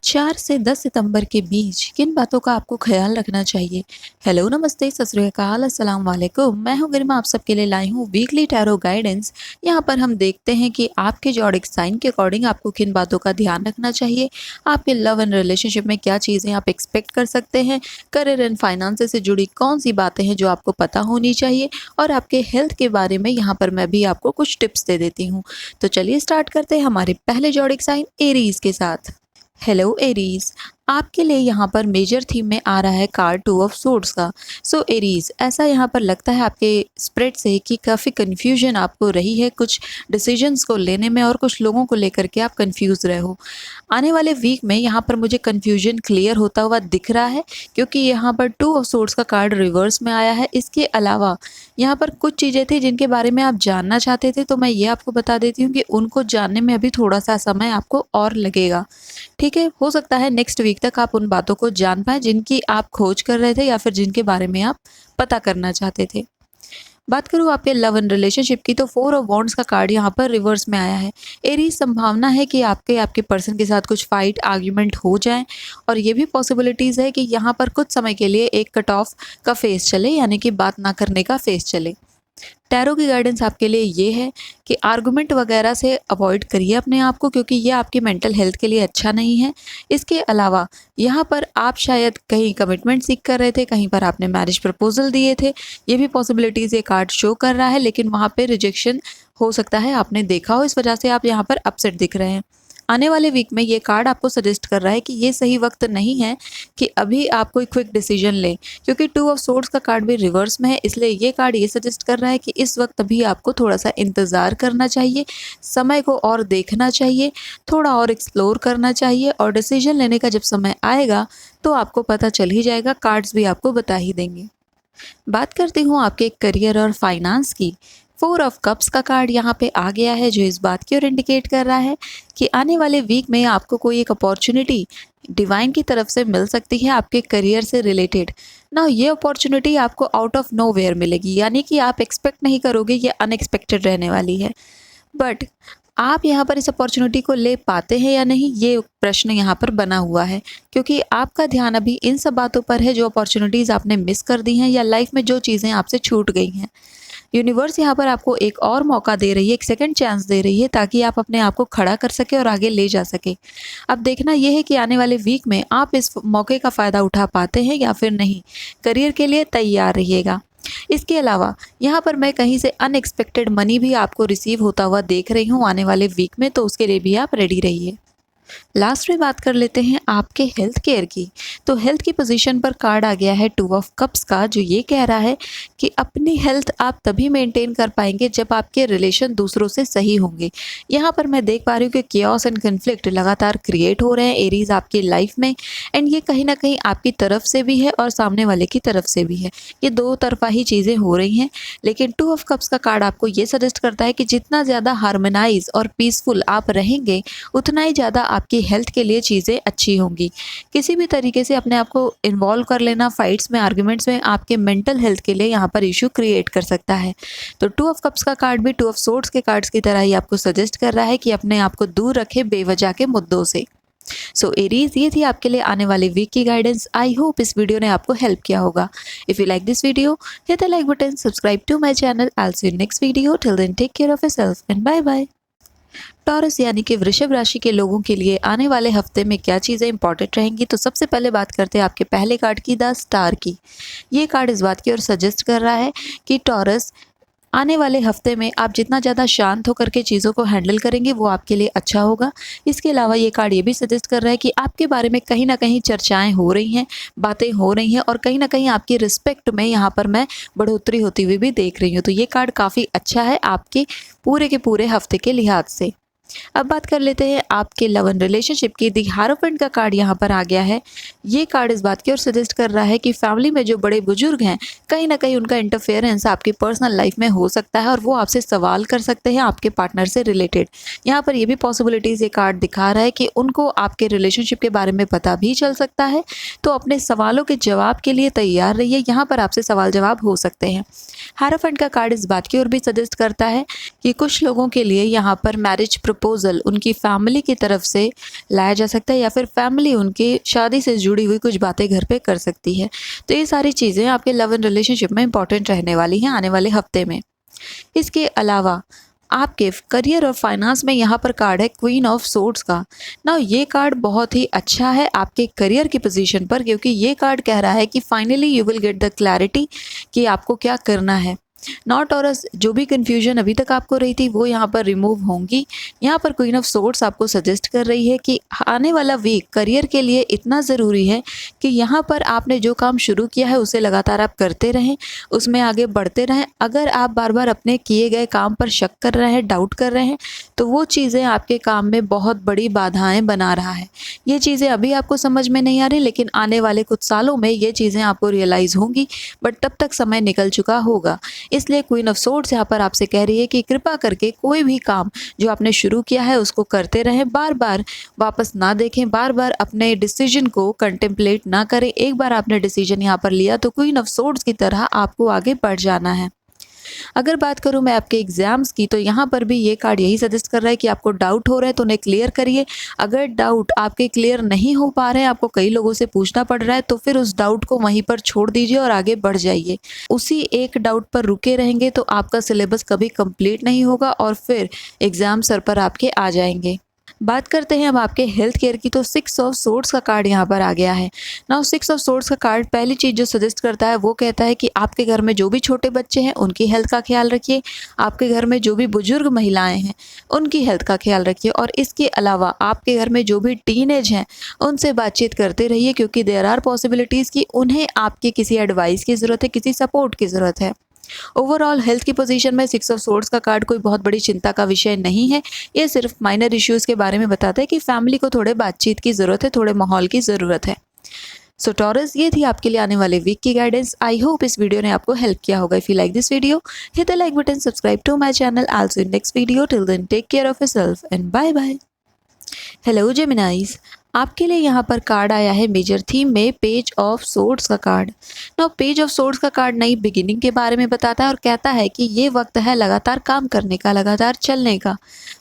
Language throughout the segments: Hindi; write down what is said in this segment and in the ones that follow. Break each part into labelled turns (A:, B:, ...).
A: 4 से 10 सितंबर के बीच किन बातों का आपको ख्याल रखना चाहिए? हेलो, नमस्ते, सत श्री अकाल, अस्सलाम वालेकुम। मैं हूँ गरिमा, आप सबके लिए लाई हूँ वीकली टैरो गाइडेंस। यहाँ पर हम देखते हैं कि आपके ज़ोडिएक साइन के अकॉर्डिंग आपको किन बातों का ध्यान रखना चाहिए, आपके लव एंड रिलेशनशिप में क्या चीज़ें आप एक्सपेक्ट कर सकते हैं, करियर एंड फाइनेंस से जुड़ी कौन-सी बातें हैं जो आपको पता होनी चाहिए और आपके हेल्थ के बारे में यहाँ पर मैं भी आपको कुछ टिप्स दे देती हूँ। तो चलिए स्टार्ट करते हैं हमारे पहले ज़ोडिएक साइन एरीज़ के साथ। हेलो एरीज, आपके लिए यहाँ पर मेजर थीम में आ रहा है कार्ड 2 ऑफ सोर्ड्स का। सो एरीज, ऐसा यहाँ पर लगता है आपके स्प्रेड से कि काफ़ी कन्फ्यूजन आपको रही है कुछ डिसीजंस को लेने में और कुछ लोगों को लेकर के आप कंफ्यूज रहे हो। आने वाले वीक में यहाँ पर मुझे कन्फ्यूजन क्लियर होता हुआ दिख रहा है, क्योंकि यहाँ पर 2 ऑफ सोर्ड्स का कार्ड रिवर्स में आया है। इसके अलावा यहाँ पर कुछ चीज़ें थी जिनके बारे में आप जानना चाहते थे, तो मैं ये आपको बता देती हूँ कि उनको जानने में अभी थोड़ा सा समय आपको और लगेगा। ठीक है, हो सकता है नेक्स्ट वीक तक आप उन बातों को जान पाएँ जिनकी आप खोज कर रहे थे या फिर जिनके बारे में आप पता करना चाहते थे। बात करूँ आपके लव एंड रिलेशनशिप की, तो 4 ऑफ वॉन्ड्स का कार्ड यहाँ पर रिवर्स में आया है। एरीज, संभावना है कि आपके पर्सन के साथ कुछ फाइट आर्ग्यूमेंट हो जाए और ये भी पॉसिबिलिटीज़ है कि यहाँ पर कुछ समय के लिए एक कट ऑफ का फेस चले, यानी कि बात ना करने का फेस चले। टैरो की गाइडेंस आपके लिए ये है कि आर्गुमेंट वगैरह से अवॉइड करिए अपने आप को, क्योंकि ये आपकी मेंटल हेल्थ के लिए अच्छा नहीं है। इसके अलावा यहाँ पर आप शायद कहीं कमिटमेंट सीख कर रहे थे, कहीं पर आपने मैरिज प्रपोजल दिए थे, ये भी पॉसिबिलिटीज़ ये कार्ड शो कर रहा है, लेकिन वहाँ पे रिजेक्शन हो सकता है आपने देखा हो, इस वजह से आप यहाँ पर अपसेट दिख रहे हैं। आने वाले वीक में ये कार्ड आपको सजेस्ट कर रहा है कि ये सही वक्त नहीं है कि अभी आप कोई क्विक डिसीजन लें, क्योंकि 2 ऑफ सोर्ड्स का कार्ड भी रिवर्स में है। इसलिए ये कार्ड ये सजेस्ट कर रहा है कि इस वक्त अभी आपको थोड़ा सा इंतज़ार करना चाहिए, समय को और देखना चाहिए, थोड़ा और एक्सप्लोर करना चाहिए, और डिसीजन लेने का जब समय आएगा तो आपको पता चल ही जाएगा, कार्ड्स भी आपको बता ही देंगे। बात करती हूँ आपके करियर और फाइनेंस की। 4 ऑफ कप्स का कार्ड यहाँ पे आ गया है, जो इस बात की ओर इंडिकेट कर रहा है कि आने वाले वीक में आपको कोई एक अपॉर्चुनिटी डिवाइन की तरफ से मिल सकती है आपके करियर से रिलेटेड ना। ये अपॉर्चुनिटी आपको आउट ऑफ नोवेयर मिलेगी, यानी कि आप एक्सपेक्ट नहीं करोगे, ये अनएक्सपेक्टेड रहने वाली है। बट आप यहाँ पर इस अपॉर्चुनिटी को ले पाते हैं या नहीं, ये प्रश्न यहाँ पर बना हुआ है, क्योंकि आपका ध्यान अभी इन सब बातों पर है जो अपॉर्चुनिटीज़ आपने मिस कर दी हैं या लाइफ में जो चीज़ें आपसे छूट गई हैं। यूनिवर्स यहाँ पर आपको एक और मौका दे रही है, एक सेकंड चांस दे रही है, ताकि आप अपने आप को खड़ा कर सके और आगे ले जा सके। अब देखना यह है कि आने वाले वीक में आप इस मौके का फ़ायदा उठा पाते हैं या फिर नहीं। करियर के लिए तैयार रहिएगा। इसके अलावा यहाँ पर मैं कहीं से अनएक्सपेक्टेड मनी भी आपको रिसीव होता हुआ देख रही हूँ आने वाले वीक में, तो उसके लिए भी आप रेडी रहिए। लास्ट में बात कर लेते हैं आपके हेल्थ केयर की। तो हेल्थ की पोजीशन पर कार्ड आ गया है 2 ऑफ कप्स का, जो ये कह रहा है कि अपनी हेल्थ आप तभी मेंटेन कर पाएंगे जब आपके रिलेशन दूसरों से सही होंगे। यहाँ पर मैं देख पा रही हूँ कि कियोस एंड कन्फ्लिक्ट लगातार क्रिएट हो रहे हैं एरीज आपकी लाइफ में, एंड ये कहीं ना कहीं आपकी तरफ से भी है और सामने वाले की तरफ से भी है। ये दो तरफा ही चीज़ें हो रही हैं। लेकिन 2 ऑफ कप्स का कार्ड आपको ये सजेस्ट करता है कि जितना ज़्यादा हार्मोनाइज और पीसफुल आप रहेंगे, उतना ही ज़्यादा आपकी हेल्थ के लिए चीज़ें अच्छी होंगी। किसी भी तरीके से अपने आप को इन्वॉल्व कर लेना फाइट्स में, आर्ग्यूमेंट्स में, आपके मेंटल हेल्थ के लिए यहाँ पर इशू क्रिएट कर सकता है। तो 2 ऑफ कप्स का कार्ड भी 2 ऑफ सोर्ड्स के कार्ड्स की तरह ही आपको सजेस्ट कर रहा है कि अपने आप को दूर रखें बेवजह के मुद्दों से। सो एरीज, ये थी आपके लिए आने वाले वीक की गाइडेंस। आई होप इस वीडियो ने आपको हेल्प किया होगा। If you like this video, hit the like button, subscribe to my channel. I see you next video. Till then take care of yourself and bye bye. Taurus यानी कि वृषभ राशि के लोगों के लिए आने वाले हफ्ते में क्या चीज़ें इंपॉर्टेंट रहेंगी, तो सबसे पहले बात करते हैं आपके पहले कार्ड की, द स्टार की। ये कार्ड इस बात की ओर सजेस्ट कर रहा है कि टॉरस, आने वाले हफ्ते में आप जितना ज़्यादा शांत होकर के चीज़ों को हैंडल करेंगे वो आपके लिए अच्छा होगा। इसके अलावा ये कार्ड ये भी सजेस्ट कर रहा है कि आपके बारे में कहीं ना कहीं चर्चाएं हो रही हैं, बातें हो रही हैं, और कहीं ना कहीं आपकी रिस्पेक्ट में यहाँ पर मैं बढ़ोतरी होती हुई भी देख रही हूँ। तो ये कार्ड काफ़ी अच्छा है आपके पूरे के पूरे हफ्ते के लिहाज से। अब बात कर लेते हैं आपके लव एंड रिलेशनशिप की। दी हारोफेंट का कार्ड यहाँ पर आ गया है। ये कार्ड इस बात की ओर सजेस्ट कर रहा है कि फैमिली में जो बड़े बुजुर्ग हैं, कहीं ना कहीं उनका इंटरफेरेंस आपकी पर्सनल लाइफ में हो सकता है और वो आपसे सवाल कर सकते हैं आपके पार्टनर से रिलेटेड। यहाँ पर ये भी पॉसिबिलिटीज़ ये कार्ड दिखा रहा है कि उनको आपके रिलेशनशिप के बारे में पता भी चल सकता है, तो अपने सवालों के जवाब के लिए तैयार रहिए। यहाँ पर आपसे सवाल जवाब हो सकते हैं। हारोफेंट का कार्ड इस बात की ओर भी सजेस्ट करता है कि कुछ लोगों के लिए यहाँ पर मैरिज प्रपोज़ल उनकी फैमिली की तरफ से लाया जा सकता है, या फिर फैमिली उनकी शादी से जुड़ी हुई कुछ बातें घर पे कर सकती है। तो ये सारी चीज़ें आपके लव एंड रिलेशनशिप में इंपॉर्टेंट रहने वाली हैं आने वाले हफ्ते में। इसके अलावा आपके करियर और फाइनेंस में यहाँ पर कार्ड है क्वीन ऑफ सोर्ड्स का। ना ये कार्ड बहुत ही अच्छा है आपके करियर की पोजीशन पर, क्योंकि ये कार्ड कह रहा है कि finally you will get the clarity कि आपको क्या करना है। नॉट और जो भी कन्फ्यूजन अभी तक आपको रही थी वो यहाँ पर रिमूव होंगी। यहाँ पर क्वीन ऑफ सोर्ड्स आपको सजेस्ट कर रही है कि आने वाला वीक करियर के लिए इतना ज़रूरी है कि यहाँ पर आपने जो काम शुरू किया है उसे लगातार आप करते रहें, उसमें आगे बढ़ते रहें। अगर आप बार बार अपने किए गए काम पर शक कर रहे हैं, डाउट कर रहे हैं, तो वो चीज़ें आपके काम में बहुत बड़ी बाधाएं बना रहा है। ये चीज़ें अभी आपको समझ में नहीं आ रही, लेकिन आने वाले कुछ सालों में ये चीज़ें आपको रियलाइज़ होंगी, बट तब तक समय निकल चुका होगा। इसलिए क्वीन ऑफ सोर्ड्स यहाँ पर आपसे कह रही है कि कृपा करके कोई भी काम जो आपने शुरू किया है उसको करते रहें, बार बार वापस ना देखें, बार बार अपने डिसीजन को कंटेम्पलेट ना करें। एक बार आपने डिसीजन यहाँ पर लिया तो क्वीन ऑफ सोर्ड्स की तरह आपको आगे बढ़ जाना है। अगर बात करूं मैं आपके एग्जाम्स की, तो यहाँ पर भी ये कार्ड यही सजेस्ट कर रहा है कि आपको डाउट हो रहा है तो उन्हें क्लियर करिए। अगर डाउट आपके क्लियर नहीं हो पा रहे हैं, आपको कई लोगों से पूछना पड़ रहा है, तो फिर उस डाउट को वहीं पर छोड़ दीजिए और आगे बढ़ जाइए। उसी एक डाउट पर रुके रहेंगे तो आपका सिलेबस कभी कंप्लीट नहीं होगा और फिर एग्जाम सर पर आपके आ जाएंगे। बात करते हैं अब आपके हेल्थ केयर की, तो 6 ऑफ सोर्ड्स का कार्ड यहाँ पर आ गया है। नाउ 6 ऑफ सोर्ड्स का कार्ड पहली चीज़ जो सजेस्ट करता है वो कहता है कि आपके घर में जो भी छोटे बच्चे हैं उनकी हेल्थ का ख्याल रखिए, आपके घर में जो भी बुजुर्ग महिलाएं हैं उनकी हेल्थ का ख्याल रखिए, और इसके अलावा आपके घर में जो भी टीनेज हैं उनसे बातचीत करते रहिए, क्योंकि देयर आर पॉसिबिलिटीज़ कि उन्हें आपकी किसी एडवाइस की ज़रूरत है, किसी सपोर्ट की ज़रूरत है। ओवरऑल हेल्थ की पोजीशन में 6 ऑफ सोर्ड्स का कार्ड कोई बहुत बड़ी चिंता का विषय नहीं है। ये सिर्फ माइनर इश्यूज़ के बारे में बताता है कि फैमिली को थोड़े बातचीत की ज़रूरत है, थोड़े माहौल की ज़रूरत है। सो टॉरस, ये थी आपके लिए आने वाले वीक की गाइडेंस। आई होप इस वीडियो ने आपको हेल्प किया होगा। If you like this video, hit the like button, subscribe to my channel. Also in next video, till then take care of yourself and bye bye. Hello Geminis, आपके लिए यहाँ पर कार्ड आया है मेजर थीम में पेज ऑफ सोर्ड्स का card. Now page of swords का कार्ड नई बिगिनिंग के बारे में बताता है और कहता है कि ये वक्त है लगातार काम करने का, लगातार चलने का।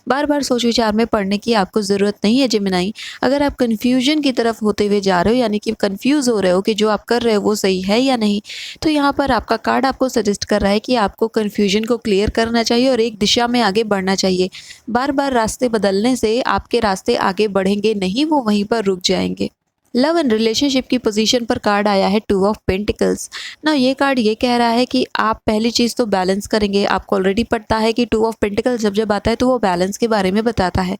A: बार बार सोच विचार में पड़ने की आपको ज़रूरत नहीं है जेमिनाई। अगर आप कन्फ्यूजन की तरफ होते हुए जा रहे हो, यानी कि कन्फ्यूज़ हो रहे हो कि जो आप कर रहे हो वो सही है या नहीं, तो यहाँ पर आपका कार्ड आपको सजेस्ट कर रहा है कि आपको कन्फ्यूजन को क्लियर करना चाहिए और एक दिशा में आगे बढ़ना चाहिए। बार बार रास्ते बदलने से आपके रास्ते आगे बढ़ेंगे नहीं, वो वहीं पर रुक जाएंगे। लव एंड रिलेशनशिप की पोजीशन पर कार्ड आया है 2 ऑफ पेंटिकल्स। ना ये कार्ड ये कह रहा है कि आप पहली चीज़ तो बैलेंस करेंगे। आपको ऑलरेडी पता है कि 2 ऑफ पेंटिकल्स जब जब आता है तो वो बैलेंस के बारे में बताता है,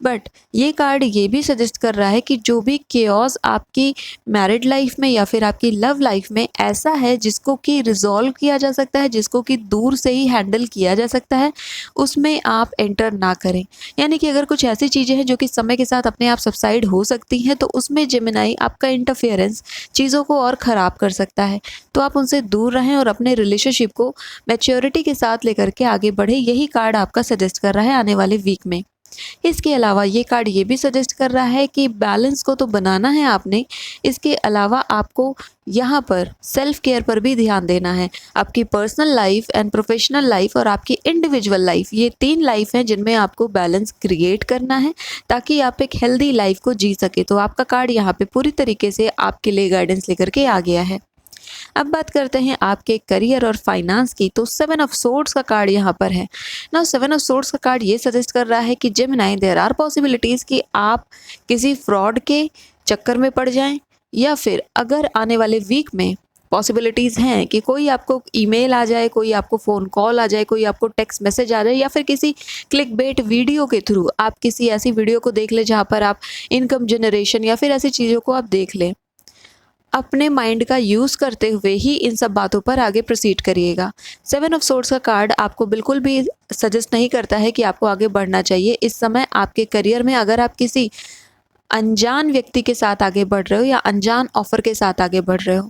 A: बट ये कार्ड ये भी सजेस्ट कर रहा है कि जो भी केओस आपकी मैरिड लाइफ में या फिर आपकी लव लाइफ में ऐसा है जिसको कि रिजॉल्व किया जा सकता है, जिसको कि दूर से ही हैंडल किया जा सकता है, उसमें आप एंटर ना करें। यानी कि अगर कुछ ऐसी चीज़ें हैं जो कि समय के साथ अपने आप सबसाइड हो सकती हैं, तो उसमें जेमिनाई आपका इंटरफेरेंस चीज़ों को और ख़राब कर सकता है, तो आप उनसे दूर रहें और अपने रिलेशनशिप को मैच्योरिटी के साथ लेकर के आगे बढ़े। यही कार्ड आपका सजेस्ट कर रहा है आने वाले वीक में। इसके अलावा ये कार्ड ये भी सजेस्ट कर रहा है कि बैलेंस को तो बनाना है आपने, इसके अलावा आपको यहाँ पर सेल्फ केयर पर भी ध्यान देना है। आपकी personal life and professional life और आपकी इंडिविजुअल लाइफ, ये 3 लाइफ हैं जिनमें आपको बैलेंस क्रिएट करना है ताकि आप एक हेल्दी लाइफ को जी सके। तो आपका कार्ड यहाँ पे पूरी तरीके से आपके लिए गाइडेंस लेकर के आ गया है। अब बात करते हैं आपके करियर और फाइनेंस की, तो 7 ऑफ सोर्ड्स का कार्ड यहाँ पर है ना। 7 ऑफ सोर्ड्स का कार्ड ये सजेस्ट कर रहा है कि जेमिनाई, देयर आर पॉसिबिलिटीज़ कि आप किसी फ्रॉड के चक्कर में पड़ जाएं, या फिर अगर आने वाले वीक में पॉसिबिलिटीज़ हैं कि कोई आपको ईमेल आ जाए, कोई आपको फ़ोन कॉल आ जाए, कोई आपको टेक्स्ट मैसेज आ जाए, या फिर किसी क्लिकबेट वीडियो के थ्रू आप किसी ऐसी वीडियो को देख लें जहाँ पर आप इनकम जनरेशन या फिर ऐसी चीज़ों को आप देख लें। अपने माइंड का यूज़ करते हुए ही इन सब बातों पर आगे प्रोसीड करिएगा। 7 ऑफ सोर्ड्स का कार्ड आपको बिल्कुल भी सजेस्ट नहीं करता है कि आपको आगे बढ़ना चाहिए। इस समय आपके करियर में अगर आप किसी अनजान व्यक्ति के साथ आगे बढ़ रहे हो या अनजान ऑफर के साथ आगे बढ़ रहे हो,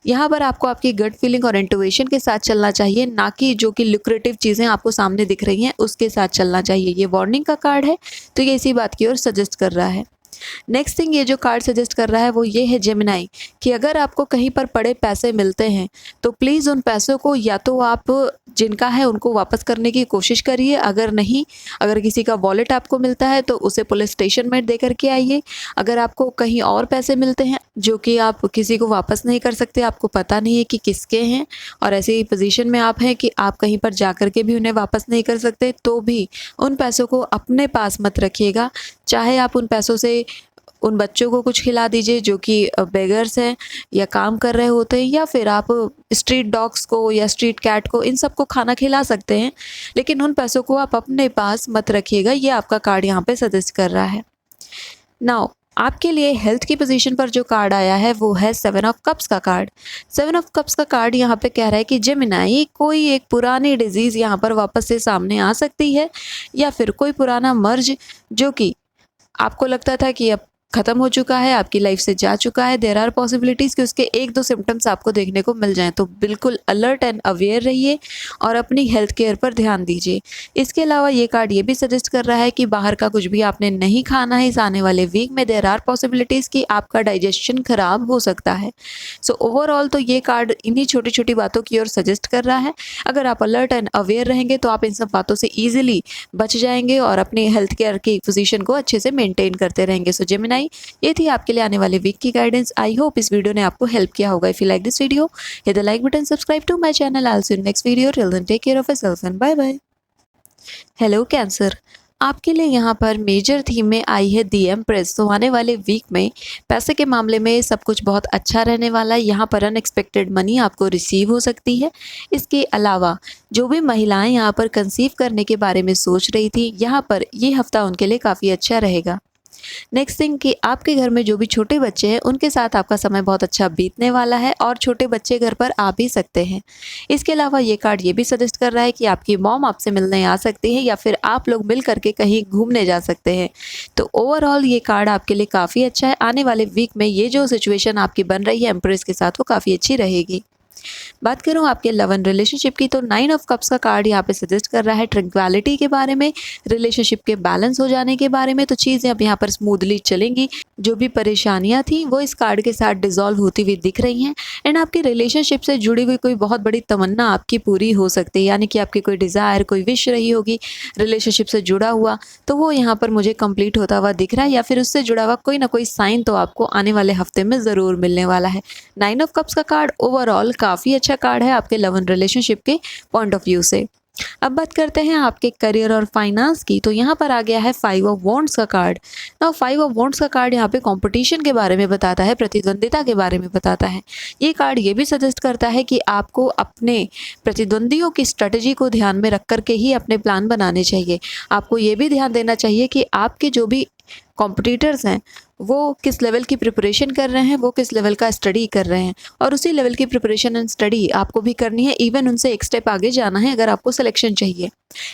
A: यहाँ पर आपको आपकी गट फीलिंग और इंट्यूशन के साथ चलना चाहिए, ना कि जो कि लुक्रेटिव चीज़ें आपको सामने दिख रही हैं उसके साथ चलना चाहिए। ये वार्निंग का कार्ड है, तो ये इसी बात की ओर सजेस्ट कर रहा है। नेक्स्ट थिंग ये जो कार्ड सजेस्ट कर रहा है वो ये है जेमिनाई, कि अगर आपको कहीं पर पड़े पैसे मिलते हैं तो प्लीज़ उन पैसों को या तो आप जिनका है उनको वापस करने की कोशिश करिए, अगर नहीं, अगर किसी का वॉलेट आपको मिलता है तो उसे पुलिस स्टेशन में दे करके आइए। अगर आपको कहीं और पैसे मिलते हैं जो कि आप किसी को वापस नहीं कर सकते, आपको पता नहीं है कि किसके हैं और ऐसी पोजीशन में आप हैं कि आप कहीं पर जा कर के भी उन्हें वापस नहीं कर सकते, तो भी उन पैसों को अपने पास मत रखिएगा। चाहे आप उन पैसों से उन बच्चों को कुछ खिला दीजिए जो कि बेगर्स हैं या काम कर रहे होते हैं, या फिर आप स्ट्रीट डॉग्स को या स्ट्रीट कैट को, इन सबको खाना खिला सकते हैं, लेकिन उन पैसों को आप अपने पास मत रखिएगा। ये आपका कार्ड यहाँ पे सजेस्ट कर रहा है। नाउ आपके लिए हेल्थ की पोजीशन पर जो कार्ड आया है वो है 7 ऑफ कप्स का कार्ड। 7 ऑफ कप्स का कार्ड यहाँ पे कह रहा है कि जेमिनाई, कोई एक पुरानी डिजीज़ यहाँ पर वापस से सामने आ सकती है, या फिर कोई पुराना मर्ज जो कि आपको लगता था कि अब ख़त्म हो चुका है, आपकी लाइफ से जा चुका है। देयर आर पॉसिबिलिटीज़ कि उसके 1-2 सिम्टम्स आपको देखने को मिल जाएं, तो बिल्कुल अलर्ट एंड अवेयर रहिए और अपनी हेल्थ केयर पर ध्यान दीजिए। इसके अलावा ये कार्ड ये भी सजेस्ट कर रहा है कि बाहर का कुछ भी आपने नहीं खाना है इस आने वाले वीक में। देयर आर पॉसिबिलिटीज़ कि आपका डाइजेशन ख़राब हो सकता है। सो ओवरऑल तो ये कार्ड इन्हीं छोटी छोटी बातों की ओर सजेस्ट कर रहा है। अगर आप अलर्ट एंड अवेयर रहेंगे तो आप इन सब बातों से ईजिली बच जाएंगे और अपनी हेल्थ केयर की पोजीशन को अच्छे से मेंटेन करते रहेंगे। सो जेमिनाई, ये थी आपके लिए आने वाले वीक की गाइडेंस। आई होप इस वीडियो ने आपको हेल्प किया होगा। If you like this video, hit the like button, subscribe to my channel. I will see you next video. Till then take care of yourself and bye bye. Hello Cancer, आपके लिए यहाँ पर मेजर थीम में आई है दी एम्प्रेस। तो आने वाले वीक में पैसे के मामले में सब कुछ बहुत अच्छा रहने वाला है। यहाँ पर अनएक्सपेक्टेड मनी आपको रिसीव हो सकती है। इसके अलावा जो भी महिलाएं यहाँ पर कंसीव करने के बारे में सोच रही थी, यहाँ पर ये हफ्ता उनके लिए काफ़ी अच्छा रहेगा। नेक्स्ट थिंग कि आपके घर में जो भी छोटे बच्चे हैं उनके साथ आपका समय बहुत अच्छा बीतने वाला है और छोटे बच्चे घर पर आ भी सकते हैं। इसके अलावा ये कार्ड ये भी सजेस्ट कर रहा है कि आपकी मॉम आपसे मिलने आ सकती है या फिर आप लोग मिल करके कहीं घूमने जा सकते हैं। तो ओवरऑल ये कार्ड आपके लिए काफ़ी अच्छा है। आने वाले वीक में ये जो सिचुएशन आपकी बन रही है एम्प्रेस के साथ, वो काफ़ी अच्छी रहेगी। बात करूं आपके लव एंड रिलेशनशिप की, तो 9 ऑफ कप्स का कार्ड यहाँ पे सजेस्ट कर रहा है ट्रैंक्विलिटी के बारे में, रिलेशनशिप के बैलेंस हो जाने के बारे में। तो चीज़ें अब यहाँ पर स्मूथली चलेंगी। जो भी परेशानियां थी वो इस कार्ड के साथ डिसॉल्व होती हुई दिख रही हैं एंड आपकी रिलेशनशिप से जुड़ी हुई कोई बहुत बड़ी तमन्ना आपकी पूरी हो सकती है, यानी कि आपकी कोई डिज़ायर, कोई विश रही होगी रिलेशनशिप से जुड़ा हुआ, तो वो यहाँ पर मुझे कंप्लीट होता हुआ दिख रहा है, या फिर उससे जुड़ा हुआ कोई ना कोई साइन तो आपको आने वाले हफ्ते में ज़रूर मिलने वाला है। 9 ऑफ कप्स का कार्ड ओवरऑल काफ़ी अच्छा कार्ड है आपके लव एंड रिलेशनशिप के पॉइंट ऑफ व्यू से। अब बात करते हैं आपके करियर और फाइनेंस की, तो यहाँ पर आ गया है 5 ऑफ वॉन्ड्स का कार्ड। नाउ 5 ऑफ वॉन्ड्स का कार्ड यहाँ पे कंपटीशन के बारे में बताता है, प्रतिद्वंदिता के बारे में बताता है। ये कार्ड ये भी सजेस्ट करता है कि आपको अपने प्रतिद्वंदियों की स्ट्रेटजी को ध्यान में रख कर के ही अपने प्लान बनाने चाहिए। आपको ये भी ध्यान देना चाहिए कि आपके जो भी कॉम्पिटिटर्स हैं वो किस लेवल की प्रिपरेशन कर रहे हैं, वो किस लेवल का स्टडी कर रहे हैं, और उसी लेवल की प्रिपरेशन एंड स्टडी आपको भी करनी है। इवन उनसे एक स्टेप आगे जाना है अगर आपको सिलेक्शन चाहिए।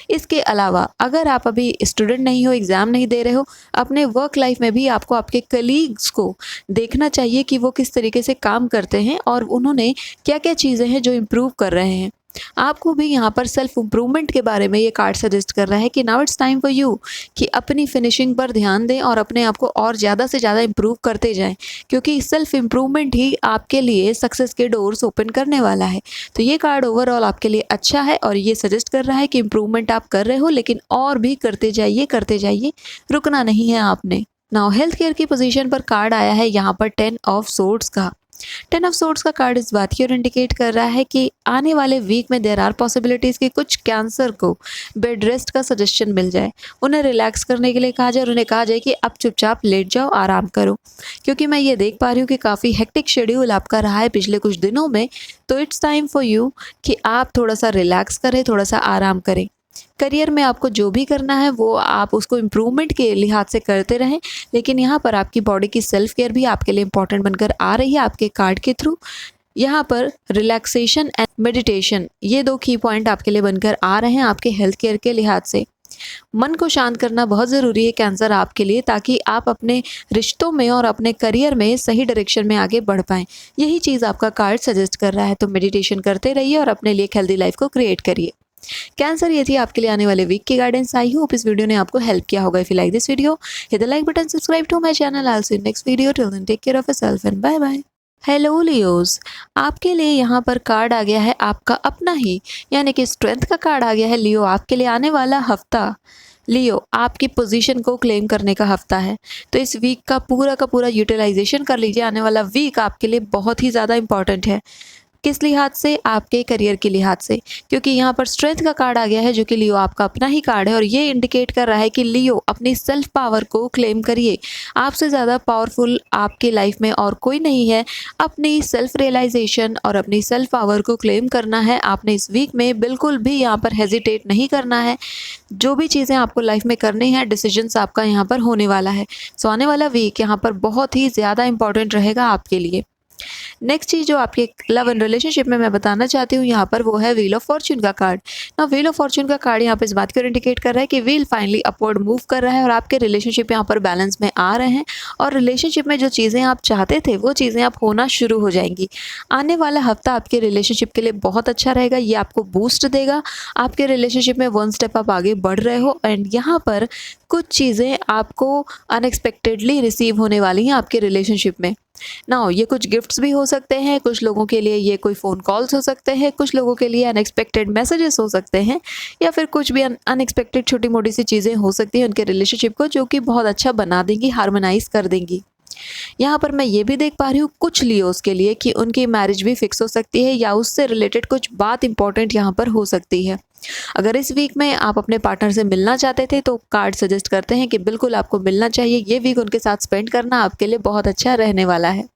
A: इसके अलावा अगर आप अभी स्टूडेंट नहीं हो, एग्ज़ाम नहीं दे रहे हो, अपने वर्क लाइफ में भी आपको आपके कलीग्स को देखना चाहिए कि वो किस तरीके से काम करते हैं और उन्होंने क्या क्या चीज़ें हैं जो इम्प्रूव कर रहे हैं। आपको भी यहाँ पर सेल्फ इम्प्रूवमेंट के बारे में ये कार्ड सजेस्ट कर रहा है कि now it's time for you कि अपनी फिनिशिंग पर ध्यान दें और अपने आप को और ज़्यादा से ज़्यादा इम्प्रूव करते जाएं, क्योंकि सेल्फ इम्प्रूवमेंट ही आपके लिए सक्सेस के डोर्स ओपन करने वाला है। तो ये कार्ड ओवरऑल आपके लिए अच्छा है और ये सजेस्ट कर रहा है कि इम्प्रूवमेंट आप कर रहे हो, लेकिन और भी करते जाइए, रुकना नहीं है आपने। नाउ हेल्थ केयर की पोजीशन पर कार्ड आया है यहाँ पर 10 ऑफ सोर्ड्स का। 10 ऑफ सोर्ड्स का कार्ड इस बात की ओर इंडिकेट कर रहा है कि आने वाले वीक में देयर आर पॉसिबिलिटीज़ कि कुछ कैंसर को बेड रेस्ट का सजेशन मिल जाए, उन्हें रिलैक्स करने के लिए कहा जाए और उन्हें कहा जाए कि अब चुपचाप लेट जाओ, आराम करो। क्योंकि मैं ये देख पा रही हूँ कि काफ़ी हेक्टिक शेड्यूल आपका रहा है पिछले कुछ दिनों में, तो इट्स टाइम फॉर यू कि आप थोड़ा सा रिलैक्स करें, थोड़ा सा आराम करें। करियर में आपको जो भी करना है वो आप उसको इम्प्रूवमेंट के लिहाज से करते रहें, लेकिन यहाँ पर आपकी बॉडी की सेल्फ केयर भी आपके लिए इंपॉर्टेंट बनकर आ रही है आपके कार्ड के थ्रू। यहाँ पर रिलैक्सेशन एंड मेडिटेशन, ये 2 की पॉइंट आपके लिए बनकर आ रहे हैं आपके हेल्थ केयर के लिहाज से। मन को शांत करना बहुत ज़रूरी है कैंसर आपके लिए, ताकि आप अपने रिश्तों में और अपने करियर में सही डायरेक्शन में आगे बढ़ पाएँ। यही चीज़ आपका कार्ड सजेस्ट कर रहा है। तो मेडिटेशन करते रहिए और अपने लिए एक हेल्दी लाइफ को क्रिएट करिए। कैंसर, ये थी आपके लिए आने वाले वीक की गाइडेंस। आई होप इस वीडियो ने आपको हेल्प किया होगा। If you like this video, hit the like button, subscribe to my channel. I will see you next video. Till then take care of yourself and bye bye. Hello Leos, आपके लिए यहाँ पर कार्ड आ गया है आपका अपना ही, यानी कि स्ट्रेंथ का कार्ड आ गया है। लियो, आपके लिए आने वाला हफ्ता, लियो, आपकी पोजीशन को क्लेम करने का हफ्ता है। तो इस वीक का पूरा यूटिलाइजेशन कर लीजिए। आने वाला वीक आपके लिए बहुत ही ज़्यादा इंपॉर्टेंट है। किस लिहाज से? आपके करियर के लिहाज से, क्योंकि यहाँ पर स्ट्रेंथ का कार्ड आ गया है जो कि लियो आपका अपना ही कार्ड है, और ये इंडिकेट कर रहा है कि लियो अपनी सेल्फ पावर को क्लेम करिए। आपसे ज़्यादा पावरफुल आपकी लाइफ में और कोई नहीं है। अपनी सेल्फ रियलाइजेशन और अपनी सेल्फ पावर को क्लेम करना है आपने इस वीक में। बिल्कुल भी यहाँ पर हेजिटेट नहीं करना है। जो भी चीज़ें आपको लाइफ में करनी है, डिसीजंस आपका यहाँ पर होने वाला है। सो आने वाला वीक यहाँ पर बहुत ही ज़्यादा इंपॉर्टेंट रहेगा आपके लिए। नेक्स्ट चीज़ जो आपके लव एंड रिलेशनशिप में मैं बताना चाहती हूँ यहाँ पर, वो है व्हील ऑफ फॉर्च्यून का कार्ड। ना व्हील ऑफ फॉर्च्यून का कार्ड यहाँ पे इस बात को इंडिकेट कर रहा है कि व्हील फाइनली अपवर्ड मूव कर रहा है और आपके रिलेशनशिप यहाँ पर बैलेंस में आ रहे हैं, और रिलेशनशिप में जो चीज़ें आप चाहते थे वो चीज़ें आप होना शुरू हो जाएंगी। आने वाला हफ्ता आपके रिलेशनशिप के लिए बहुत अच्छा रहेगा। ये आपको बूस्ट देगा। आपके रिलेशनशिप में वन स्टेप आप आगे बढ़ रहे हो, एंड यहाँ पर कुछ चीज़ें आपको अनएक्सपेक्टेडली रिसीव होने वाली हैं आपके रिलेशनशिप में। ना ये कुछ गिफ्ट्स भी हो सकते हैं, कुछ लोगों के लिए ये कोई फ़ोन कॉल्स हो सकते हैं, कुछ लोगों के लिए अनएक्सपेक्टेड मैसेजेस हो सकते हैं, या फिर कुछ भी अनएक्सपेक्टेड छोटी मोटी सी चीज़ें हो सकती हैं उनके रिलेशनशिप को, जो कि बहुत अच्छा बना देंगी, हार्मोनाइज कर देंगी। यहाँ पर मैं ये भी देख पा रही हूँ कुछ लियोस के लिए कि उनकी मैरिज भी फिक्स हो सकती है, या उससे रिलेटेड कुछ बात इंपॉर्टेंट यहाँ पर हो सकती है। अगर इस वीक में आप अपने पार्टनर से मिलना चाहते थे तो कार्ड सजेस्ट करते हैं कि बिल्कुल आपको मिलना चाहिए। ये वीक उनके साथ स्पेंड करना आपके लिए बहुत अच्छा रहने वाला है।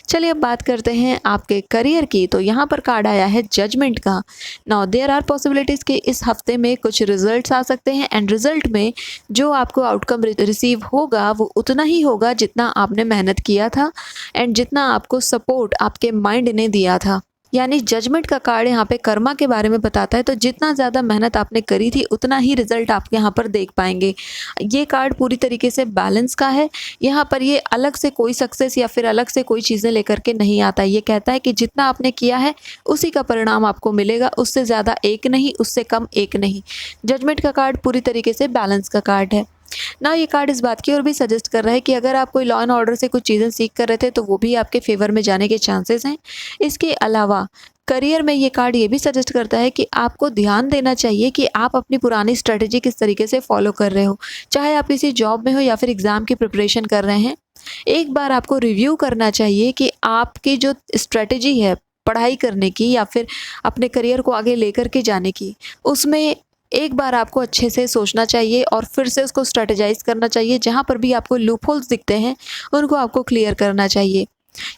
A: चलिए अब बात करते हैं आपके करियर की। तो यहाँ पर कार्ड आया है जजमेंट का। नाउ देयर आर पॉसिबिलिटीज़ कि इस हफ्ते में कुछ रिजल्ट्स आ सकते हैं, एंड रिजल्ट में जो आपको आउटकम रिसीव होगा वो उतना ही होगा जितना आपने मेहनत किया था, एंड जितना आपको सपोर्ट आपके माइंड ने दिया था। यानी जजमेंट का कार्ड यहाँ पे कर्मा के बारे में बताता है। तो जितना ज़्यादा मेहनत आपने करी थी उतना ही रिजल्ट आप यहाँ पर देख पाएंगे। ये कार्ड पूरी तरीके से बैलेंस का है। यहाँ पर ये अलग से कोई सक्सेस या फिर अलग से कोई चीज़ें लेकर के नहीं आता। ये कहता है कि जितना आपने किया है उसी का परिणाम आपको मिलेगा, उससे ज़्यादा एक नहीं, उससे कम एक नहीं। जजमेंट का कार्ड पूरी तरीके से बैलेंस का कार्ड है ना। ये कार्ड इस बात की ओर भी सजेस्ट कर रहा है कि अगर आप कोई लॉ एंड ऑर्डर से कुछ चीज़ें सीख कर रहे थे तो वो भी आपके फेवर में जाने के चांसेस हैं। इसके अलावा करियर में ये कार्ड ये भी सजेस्ट करता है कि आपको ध्यान देना चाहिए कि आप अपनी पुरानी स्ट्रेटजी किस तरीके से फॉलो कर रहे हो। चाहे आप किसी जॉब में हो या फिर एग्ज़ाम की प्रिपरेशन कर रहे हैं, एक बार आपको रिव्यू करना चाहिए कि आपकी जो स्ट्रेटजी है पढ़ाई करने की या फिर अपने करियर को आगे लेकर के जाने की, उसमें एक बार आपको अच्छे से सोचना चाहिए और फिर से उसको स्ट्रेटेजाइज करना चाहिए। जहाँ पर भी आपको लूप होल्स दिखते हैं उनको आपको क्लियर करना चाहिए,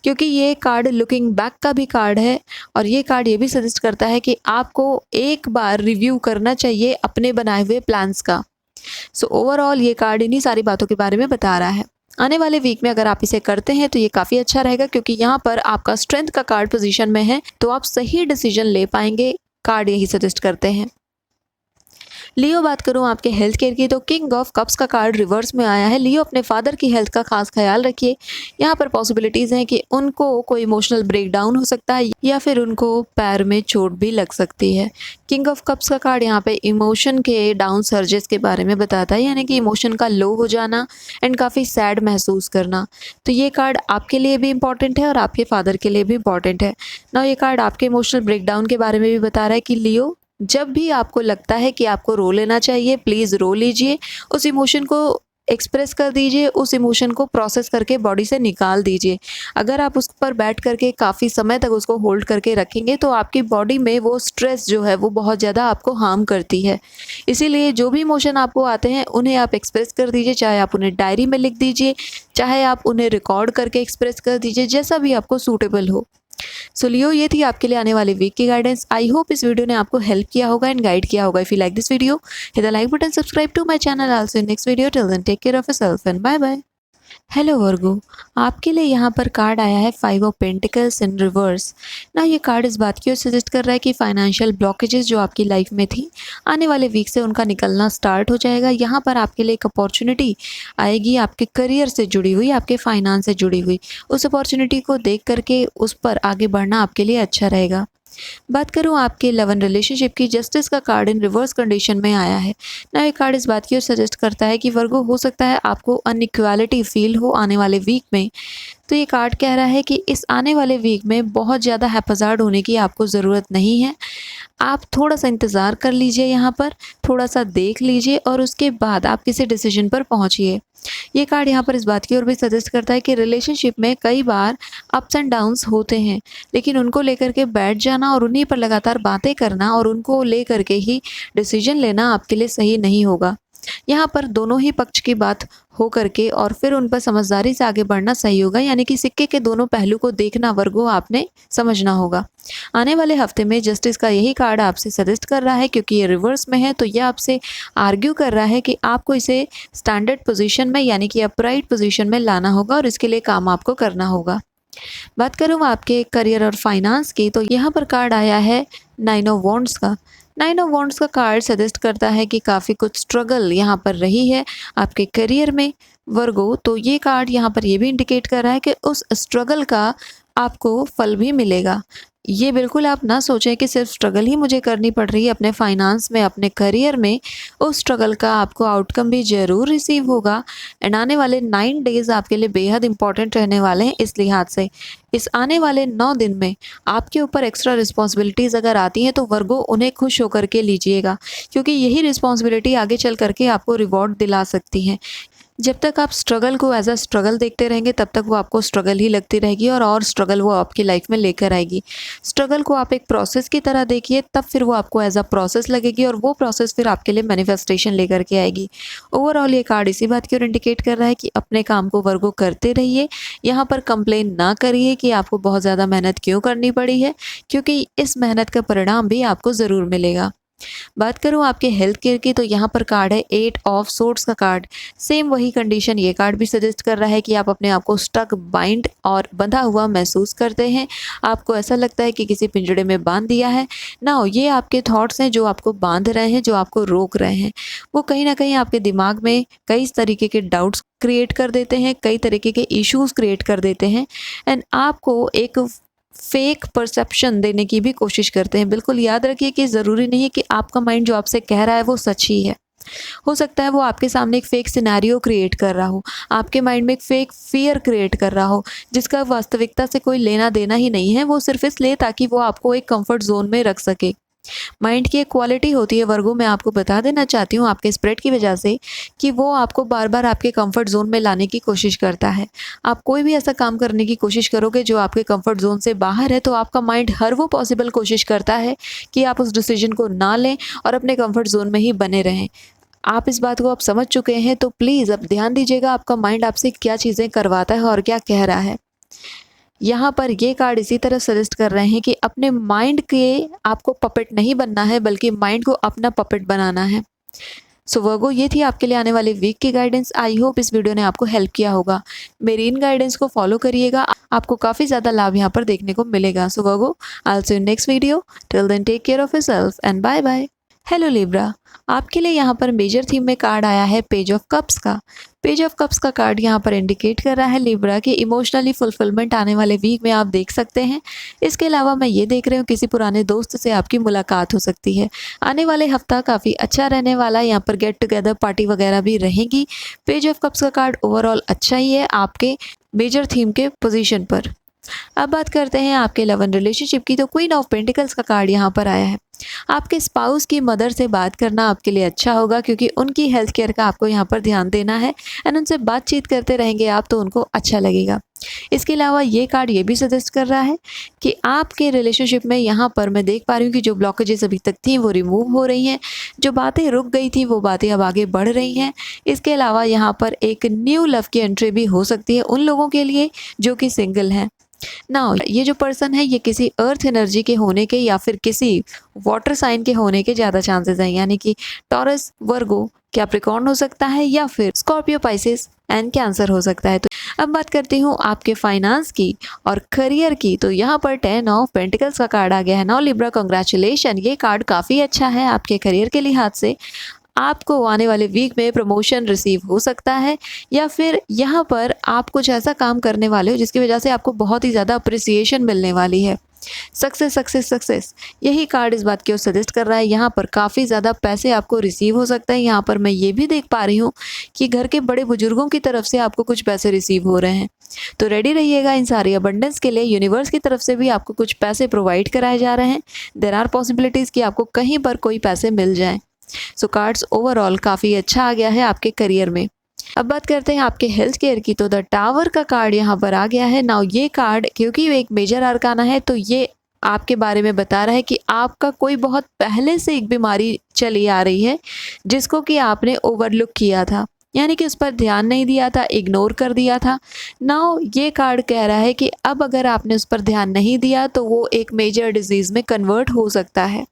A: क्योंकि ये कार्ड लुकिंग बैक का भी कार्ड है, और ये कार्ड ये भी सजेस्ट करता है कि आपको एक बार रिव्यू करना चाहिए अपने बनाए हुए प्लान्स का। सो ओवरऑल ये कार्ड इन्हीं सारी बातों के बारे में बता रहा है। आने वाले वीक में अगर आप इसे करते हैं तो ये काफ़ी अच्छा रहेगा, क्योंकि यहाँ पर आपका स्ट्रेंथ का कार्ड पोजीशन में है, तो आप सही डिसीजन ले पाएंगे। कार्ड यही सजेस्ट करते हैं। लियो, बात करूं आपके हेल्थ केयर की, तो किंग ऑफ कप्स का कार्ड रिवर्स में आया है। लियो, अपने फादर की हेल्थ का खास ख्याल रखिए। यहाँ पर पॉसिबिलिटीज़ हैं कि उनको कोई इमोशनल ब्रेकडाउन हो सकता है, या फिर उनको पैर में चोट भी लग सकती है। किंग ऑफ कप्स का कार्ड यहाँ पे इमोशन के डाउन सर्जेस के बारे में बताता है, यानी कि इमोशन का लो हो जाना एंड काफ़ी सैड महसूस करना। तो ये कार्ड आपके लिए भी इंपॉर्टेंट है और आपके फादर के लिए भी इंपॉर्टेंट है ना। ये कार्ड आपके इमोशनल ब्रेकडाउन के बारे में भी बता रहा है कि लियो, जब भी आपको लगता है कि आपको रो लेना चाहिए, प्लीज़ रो लीजिए। उस इमोशन को एक्सप्रेस कर दीजिए, उस इमोशन को प्रोसेस करके बॉडी से निकाल दीजिए। अगर आप उस पर बैठ करके काफ़ी समय तक उसको होल्ड करके रखेंगे तो आपकी बॉडी में वो स्ट्रेस जो है वो बहुत ज़्यादा आपको हार्म करती है। इसीलिए जो भी इमोशन आपको आते हैं उन्हें आप एक्सप्रेस कर दीजिए, चाहे आप उन्हें डायरी में लिख दीजिए, चाहे आप उन्हें रिकॉर्ड करके एक्सप्रेस कर दीजिए, जैसा भी आपको सूटेबल हो। सो लियो, ये थी आपके लिए आने वाले वीक की गाइडेंस। आई होप इस वीडियो ने आपको हेल्प किया होगा एंड गाइड किया होगा। If you like this video, hit the like button, subscribe to my channel. I will see you next video. Till then take care of yourself and bye bye. Hello Virgo, आपके लिए यहाँ पर कार्ड आया है 5 ऑफ पेंटिकल्स इन रिवर्स ना। ये कार्ड इस बात की ओर सजेस्ट कर रहा है कि फाइनेंशियल ब्लॉकेजेस जो आपकी लाइफ में थी, आने वाले वीक से उनका निकलना स्टार्ट हो जाएगा। यहाँ पर आपके लिए एक अपॉर्चुनिटी आएगी आपके करियर से जुड़ी हुई, आपके फाइनेंस से जुड़ी हुई। उस अपॉर्चुनिटी को देख करके उस पर आगे बढ़ना आपके लिए अच्छा रहेगा। बात करूँ आपके लव एंड रिलेशनशिप की, जस्टिस का कार्ड इन रिवर्स कंडीशन में आया है ना। ये कार्ड इस बात की ओर सजेस्ट करता है कि वर्गो, हो सकता है आपको अनइक्वालिटी फील हो आने वाले वीक में। तो ये कार्ड कह रहा है कि इस आने वाले वीक में बहुत ज़्यादा हैप्पीजार्ड होने की आपको ज़रूरत नहीं है। आप थोड़ा-सा इंतज़ार कर लीजिए, यहाँ पर थोड़ा-सा देख लीजिए और उसके बाद आप किसी डिसीजन पर पहुँचिए। ये कार्ड यहाँ पर इस बात की ओर भी सजेस्ट करता है कि रिलेशनशिप में कई बार अप्स एंड डाउन्स होते हैं, लेकिन उनको लेकर के बैठ जाना और उन्हीं पर लगातार बातें करना और उनको लेकर के ही डिसीजन लेना आपके लिए सही नहीं होगा। यहाँ पर दोनों ही पक्ष की बात हो करके और फिर उन पर समझदारी से आगे बढ़ना सही होगा, यानी कि सिक्के के दोनों पहलू को देखना वर्गो आपने समझना होगा। आने वाले हफ्ते में जस्टिस का यही कार्ड आपसे सजेस्ट कर रहा है, क्योंकि ये रिवर्स में है तो ये आपसे आर्ग्यू कर रहा है कि आपको इसे स्टैंडर्ड पोजीशन में, यानी कि अपराइट पोजीशन में लाना होगा और इसके लिए काम आपको करना होगा। बात करूँ आपके करियर और फाइनेंस की, तो यहाँ पर कार्ड आया है 9 ऑफ वॉन्ड्स का। 9 ऑफ वॉन्ड्स का कार्ड सजेस्ट करता है कि काफ़ी कुछ स्ट्रगल यहाँ पर रही है आपके करियर में वर्गो। तो ये कार्ड यहाँ पर ये भी इंडिकेट कर रहा है कि उस स्ट्रगल का आपको फल भी मिलेगा। ये बिल्कुल आप ना सोचें कि सिर्फ स्ट्रगल ही मुझे करनी पड़ रही है अपने फाइनेंस में, अपने करियर में। उस स्ट्रगल का आपको आउटकम भी ज़रूर रिसीव होगा। एंड आने वाले 9 डेज़ आपके लिए बेहद इंपॉर्टेंट रहने वाले हैं इस लिहाज से। इस आने वाले 9 दिन में आपके ऊपर एक्स्ट्रा रिस्पॉन्सिबिलिटीज़ अगर आती हैं तो वर्गो उन्हें खुश होकर के लीजिएगा, क्योंकि यही रिस्पॉन्सिबिलिटी आगे चल करके आपको रिवॉर्ड दिला सकती हैं। जब तक आप स्ट्रगल को एज अ स्ट्रगल देखते रहेंगे तब तक वो आपको स्ट्रगल ही लगती रहेगी और स्ट्रगल वो आपकी लाइफ में लेकर आएगी। स्ट्रगल को आप एक प्रोसेस की तरह देखिए, तब फिर वो आपको एज अ प्रोसेस लगेगी और वो प्रोसेस फिर आपके लिए मैनिफेस्टेशन लेकर के आएगी। ओवरऑल ये कार्ड इसी बात की ओर इंडिकेट कर रहा है कि अपने काम को वर्गो करते रहिए। यहाँ पर कंप्लेन ना करिए कि आपको बहुत ज़्यादा मेहनत क्यों करनी पड़ी है, क्योंकि इस मेहनत का परिणाम भी आपको ज़रूर मिलेगा। बात करूँ आपके हेल्थ केयर की, तो यहाँ पर कार्ड है 8 ऑफ सोर्ड्स का कार्ड। सेम वही कंडीशन ये कार्ड भी सजेस्ट कर रहा है कि आप अपने आप को स्टक, बाइंड और बंधा हुआ महसूस करते हैं। आपको ऐसा लगता है कि किसी पिंजड़े में बांध दिया है ना। ये आपके थॉट्स हैं जो आपको बांध रहे हैं, जो आपको रोक रहे हैं। वो कहीं ना कहीं आपके दिमाग में कई तरीके के डाउट्स क्रिएट कर देते हैं, कई तरीके के इश्यूज क्रिएट कर देते हैं एंड आपको एक फेक परसेप्शन देने की भी कोशिश करते हैं। बिल्कुल याद रखिए कि ज़रूरी नहीं है कि आपका माइंड जो आपसे कह रहा है वो सच ही है। हो सकता है वो आपके सामने एक फेक सिनेरियो क्रिएट कर रहा हो, आपके माइंड में एक फेक फियर क्रिएट कर रहा हो, जिसका वास्तविकता से कोई लेना देना ही नहीं है। वो सिर्फ इसलिए ताकि वो आपको एक कंफर्ट जोन में रख सके। माइंड की एक क्वालिटी होती है वर्गो, मैं आपको बता देना चाहती हूँ आपके स्प्रेड की वजह से, कि वो आपको बार बार आपके कंफर्ट जोन में लाने की कोशिश करता है। आप कोई भी ऐसा काम करने की कोशिश करोगे जो आपके कंफर्ट जोन से बाहर है, तो आपका माइंड हर वो पॉसिबल कोशिश करता है कि आप उस डिसीजन को ना लें और अपने कंफर्ट जोन में ही बने रहें। आप इस बात को आप समझ चुके हैं, तो प्लीज़ अब ध्यान दीजिएगा आपका माइंड आपसे क्या चीज़ें करवाता है और क्या कह रहा है। यहाँ पर ये कार्ड इसी तरह सजेस्ट कर रहे हैं कि अपने माइंड के आपको पपेट नहीं बनना है, बल्कि माइंड को अपना पपेट बनाना है। सो वर्गो, ये थी आपके लिए आने वाले वीक की गाइडेंस। आई होप इस वीडियो ने आपको हेल्प किया होगा। मेरी इन गाइडेंस को फॉलो करिएगा, आपको काफ़ी ज़्यादा लाभ यहाँ पर देखने को मिलेगा। So Virgo, I will see you next video. Till then take care of yourself and bye bye. Hello Libra, आपके लिए यहाँ पर मेजर थीम में कार्ड आया है पेज ऑफ कप्स का। पेज ऑफ कप्स का कार्ड यहाँ पर इंडिकेट कर रहा है लिब्रा कि इमोशनली फुलफिलमेंट आने वाले वीक में आप देख सकते हैं। इसके अलावा मैं ये देख रही हूँ किसी पुराने दोस्त से आपकी मुलाकात हो सकती है। आने वाले हफ्ता काफ़ी अच्छा रहने वाला है, यहाँ पर गेट टुगेदर पार्टी वगैरह भी रहेगी। पेज ऑफ कप्स का कार्ड ओवरऑल अच्छा ही है आपके मेजर थीम के पोजीशन पर। अब बात करते हैं आपके लव एंड रिलेशनशिप की, तो क्वीन ऑफ पेंटिकल्स का कार्ड यहाँ पर आया है। आपके स्पाउस की मदर से बात करना आपके लिए अच्छा होगा, क्योंकि उनकी हेल्थ केयर का आपको यहाँ पर ध्यान देना है एंड उनसे बातचीत करते रहेंगे आप तो उनको अच्छा लगेगा। इसके अलावा ये कार्ड ये भी सजेस्ट कर रहा है कि आपके रिलेशनशिप में यहाँ पर मैं देख पा रही हूँ कि जो ब्लॉकेजेस अभी तक थी वो रिमूव हो रही हैं, जो बातें रुक गई थी वो बातें अब आगे बढ़ रही हैं। इसके अलावा यहाँ पर एक न्यू लव की एंट्री भी हो सकती है उन लोगों के लिए जो कि सिंगल हैं। ना ये जो पर्सन है ये किसी अर्थ एनर्जी के होने के या फिर किसी वाटर साइन के होने के ज़्यादा चांसेस हैं, यानी कि टॉरस, वर्गो, कैप्रिकॉर्न हो सकता है या फिर स्कॉर्पियो, पाइसेस एंड कैंसर हो सकता है। तो अब बात करती हूँ आपके फाइनेंस की और करियर की, तो यहाँ पर 10 ऑफ पेंटिकल्स का कार्ड आ गया है। नाउ लिब्रा, कॉन्ग्रेचुलेशन, ये कार्ड काफ़ी अच्छा है आपके करियर के लिहाज से। आपको आने वाले वीक में प्रमोशन रिसीव हो सकता है, या फिर यहाँ पर आप कुछ ऐसा काम करने वाले हो जिसकी वजह से आपको बहुत ही ज़्यादा अप्रिसिएशन मिलने वाली है। सक्सेस सक्सेस सक्सेस, यही कार्ड इस बात की ओर सजेस्ट कर रहा है। यहाँ पर काफ़ी ज़्यादा पैसे आपको रिसीव हो सकते हैं। यहाँ पर मैं ये भी देख पा रही हूँ कि घर के बड़े बुजुर्गों की तरफ से आपको कुछ पैसे रिसीव हो रहे हैं। तो रेडी रहिएगा इन सारी अबंडेंस के लिए। यूनिवर्स की तरफ से भी आपको कुछ पैसे प्रोवाइड कराए जा रहे हैं। देयर आर पॉसिबिलिटीज़ कि आपको कहीं पर कोई पैसे मिल जाएँ। सो कार्ड्स ओवरऑल काफ़ी अच्छा आ गया है आपके करियर में। अब बात करते हैं आपके हेल्थ केयर की, तो द टावर का कार्ड यहाँ पर आ गया है। नाउ ये कार्ड क्योंकि एक मेजर अरकाना है, तो ये आपके बारे में बता रहा है कि आपका कोई बहुत पहले से एक बीमारी चली आ रही है जिसको कि आपने ओवरलुक किया था, यानी कि उस पर ध्यान नहीं दिया था, इग्नोर कर दिया था। नाउ ये कार्ड कह रहा है कि अब अगर आपने उस पर ध्यान नहीं दिया तो वो एक मेजर डिजीज़ में कन्वर्ट हो सकता है।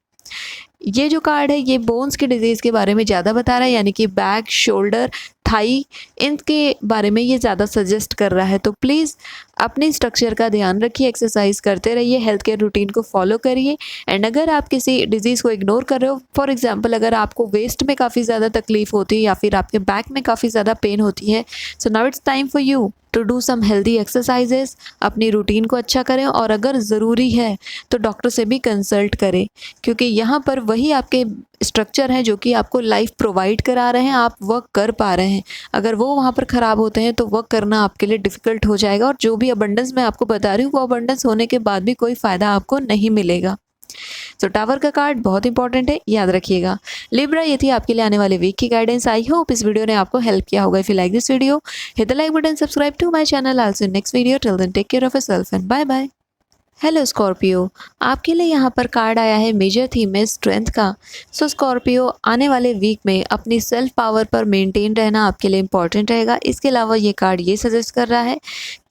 A: ये जो कार्ड है ये बोन्स के डिजीज़ के बारे में ज़्यादा बता रहा है, यानी कि बैक, शोल्डर, थाई, इनके बारे में ये ज़्यादा सजेस्ट कर रहा है। तो प्लीज़ अपनी स्ट्रक्चर का ध्यान रखिए, एक्सरसाइज करते रहिए, हेल्थ केयर रूटीन को फॉलो करिए। एंड अगर आप किसी डिजीज़ को इग्नोर कर रहे हो, फॉर एग्जांपल अगर आपको वेस्ट में काफ़ी ज़्यादा तकलीफ होती है या फिर आपके बैक में काफ़ी ज़्यादा पेन होती है, so now it's time for you to do some healthy exercises. अपनी रूटीन को अच्छा करें और अगर ज़रूरी है तो डॉक्टर से भी कंसल्ट करें, क्योंकि यहाँ पर वही आपके स्ट्रक्चर हैं जो कि आपको लाइफ प्रोवाइड करा रहे हैं, आप वर्क कर पा रहे हैं। अगर वो वहाँ पर ख़राब होते हैं तो वर्क करना आपके लिए डिफ़िकल्ट हो जाएगा, और जो भी अबंडेंस मैं आपको बता रही हूँ वो अबंडेंस होने के बाद भी कोई फ़ायदा आपको नहीं मिलेगा। तो टावर का कार्ड बहुत इंपॉर्टेंट है, याद रखिएगा। लिब्रा, ये थी आपके लिए आने वाले वीक की गाइडेंस। आई होप इस वीडियो ने आपको हेल्प किया होगा। If you like this video, hit the like button, subscribe to my channel. I will see you next video. Till then take care of yourself and bye bye. Hello Scorpio, आपके लिए यहाँ पर कार्ड आया है मेजर थीम में स्ट्रेंथ का। सो स्कॉर्पियो, आने वाले वीक में अपनी सेल्फ पावर पर मेंटेन रहना आपके लिए इंपॉर्टेंट रहेगा। इसके अलावा ये कार्ड ये सजेस्ट कर रहा है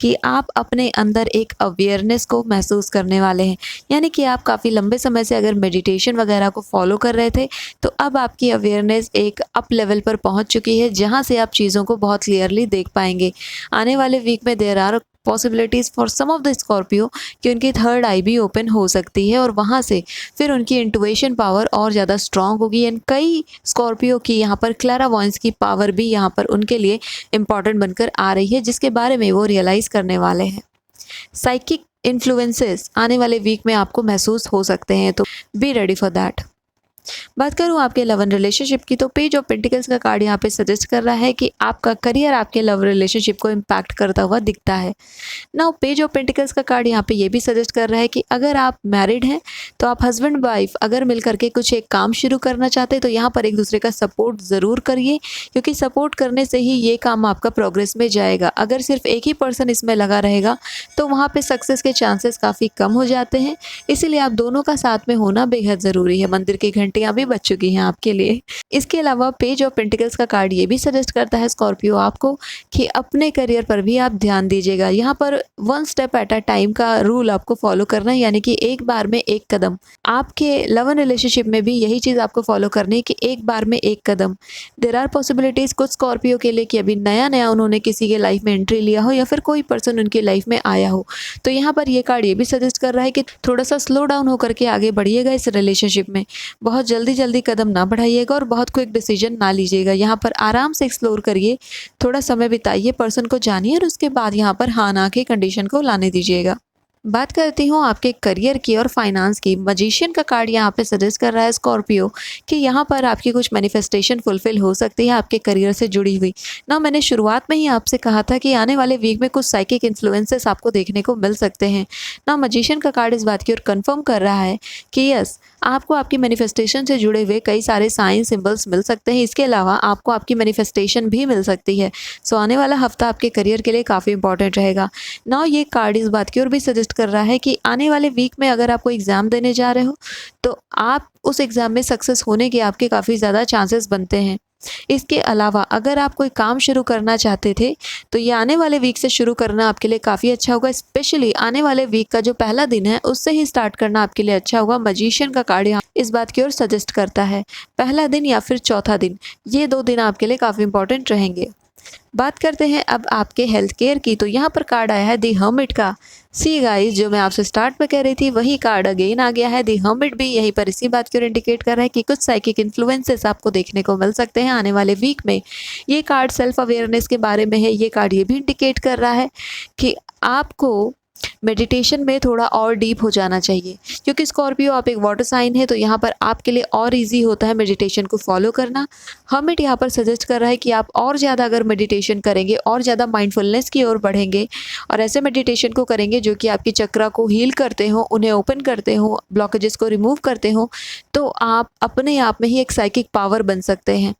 A: कि आप अपने अंदर एक अवेयरनेस को महसूस करने वाले हैं, यानी कि आप काफ़ी लंबे समय से अगर मेडिटेशन वगैरह को फॉलो कर रहे थे तो अब आपकी अवेयरनेस एक अप लेवल पर पहुँच चुकी है, जहाँ से आप चीज़ों को बहुत क्लियरली देख पाएंगे। आने वाले वीक में there are possibilities for some of the Scorpio कि उनकी थर्ड आई भी ओपन हो सकती है, और वहाँ से फिर उनकी इंटुइशन पावर और ज़्यादा स्ट्रॉन्ग होगी। एंड कई स्कॉर्पियो की यहाँ पर क्लैरावॉयंस की पावर भी यहाँ पर उनके लिए इम्पॉर्टेंट बनकर आ रही है, जिसके बारे में वो रियलाइज़ करने वाले हैं। साइकिक इन्फ्लुएंसेस आने वाले वीक में आपको महसूस हो सकते हैं, तो बी रेडी फॉर दैट। बात करूँ आपके लव एंड रिलेशनशिप की, तो पेज ऑफ पेंटिकल्स का कार्ड यहाँ पे सजेस्ट कर रहा है कि आपका करियर आपके लव रिलेशनशिप को इम्पैक्ट करता हुआ दिखता है। नाउ पेज ऑफ पेंटिकल्स का कार्ड यहाँ पे ये भी सजेस्ट कर रहा है कि अगर आप मैरिड हैं तो आप हस्बैंड वाइफ अगर मिल करके कुछ एक काम शुरू करना चाहते हैं तो यहाँ पर एक दूसरे का सपोर्ट ज़रूर करिए, क्योंकि सपोर्ट करने से ही ये काम आपका प्रोग्रेस में जाएगा। अगर सिर्फ एक ही पर्सन इसमें लगा रहेगा तो वहाँ पर सक्सेस के चांसेस काफ़ी कम हो जाते हैं, इसीलिए आप दोनों का साथ में होना बेहद ज़रूरी है। मंदिर की घंटियाँ भी बज चुकी हैं आपके लिए। इसके अलावा पेज ऑफ पेंटिकल्स का कार्ड ये भी सजेस्ट करता है स्कॉर्पियो आपको कि अपने करियर पर भी आप ध्यान दीजिएगा। यहाँ पर one step at a time का रूल आपको फॉलो करना है, यानी कि एक बार में एक कदम। आपके लव एंड रिलेशनशिप में भी यही चीज़ आपको फॉलो करनी है कि एक बार में एक कदम। देयर आर पॉसिबिलिटीज़ कुछ स्कॉर्पियो के लिए कि अभी नया नया उन्होंने किसी के लाइफ में एंट्री लिया हो या फिर कोई पर्सन उनकी लाइफ में आया हो, तो यहाँ पर ये कार्ड ये भी सजेस्ट कर रहा है कि थोड़ा सा स्लो डाउन होकर के आगे बढ़िएगा इस रिलेशनशिप में। बहुत जल्दी कदम ना बढ़ाइएगा और बहुत क्विक डिसीजन ना लीजिएगा। यहाँ पर आराम से एक्सप्लोर करिए, थोड़ा समय बिताइए, पर्सन को जानिए और उसके बाद यहाँ पर हाँ ना के कंडीशन को लाने दीजिएगा। बात करती हूँ आपके करियर की और फाइनेंस की। मजिशियन का कार्ड यहाँ पे सजेस्ट कर रहा है स्कॉर्पियो कि यहाँ पर आपकी कुछ मैनिफेस्टेशन फुलफिल हो सकती है आपके करियर से जुड़ी हुई। ना मैंने शुरुआत में ही आपसे कहा था कि आने वाले वीक में कुछ साइकिक इन्फ्लुएंसेस आपको देखने को मिल सकते हैं। ना मजिशियन का कार्ड इस बात की ओर कन्फर्म कर रहा है कि यस, आपको आपकी मैनिफेस्टेशन से जुड़े हुए कई सारे साइन सिंबल्स मिल सकते हैं। इसके अलावा आपको आपकी मैनिफेस्टेशन भी मिल सकती है। सो आने वाला हफ्ता आपके करियर के लिए काफ़ी इंपॉर्टेंट रहेगा। ना ये कार्ड इस बात की ओर भी सजेस्ट कर रहा है कि आने वाले वीक में अगर आप कोई एग्ज़ाम देने जा रहे हो तो आप उस एग्ज़ाम में सक्सेस होने के आपके काफ़ी ज़्यादा चांसेस बनते हैं। इसके अलावा अगर आप कोई काम शुरू करना चाहते थे तो ये आने वाले वीक से शुरू करना आपके लिए काफ़ी अच्छा होगा। स्पेशली आने वाले वीक का जो पहला दिन है उससे ही स्टार्ट करना आपके लिए अच्छा होगा। मजिशियन का कार्ड यहाँ इस बात की ओर सजेस्ट करता है पहला दिन या फिर चौथा दिन, ये 2 दिन आपके लिए काफ़ी इंपॉर्टेंट रहेंगे। बात करते हैं अब आपके हेल्थ केयर की, तो यहाँ पर कार्ड आया है दी हर्मिट का। सी गाइस, जो मैं आपसे स्टार्ट में कह रही थी वही कार्ड अगेन आ गया है। दी हर्मिट भी यहीं पर इसी बात की ओर इंडिकेट कर रहा है कि कुछ साइकिक इन्फ्लुएंसेस आपको देखने को मिल सकते हैं आने वाले वीक में। ये कार्ड सेल्फ अवेयरनेस के बारे में है। ये कार्ड ये भी इंडिकेट कर रहा है कि आपको मेडिटेशन में थोड़ा और डीप हो जाना चाहिए, क्योंकि स्कॉर्पियो आप एक वाटर साइन है, तो यहाँ पर आपके लिए और इजी होता है मेडिटेशन को फॉलो करना। हर्मिट यहाँ पर सजेस्ट कर रहा है कि आप और ज़्यादा अगर मेडिटेशन करेंगे और ज़्यादा माइंडफुलनेस की ओर बढ़ेंगे और ऐसे मेडिटेशन को करेंगे जो कि आपकी चक्रा को हील करते हो, उन्हें ओपन करते हो, ब्लॉकेजेस को रिमूव करते हो, तो आप अपने आप में ही एक साइकिक पावर बन सकते हैं।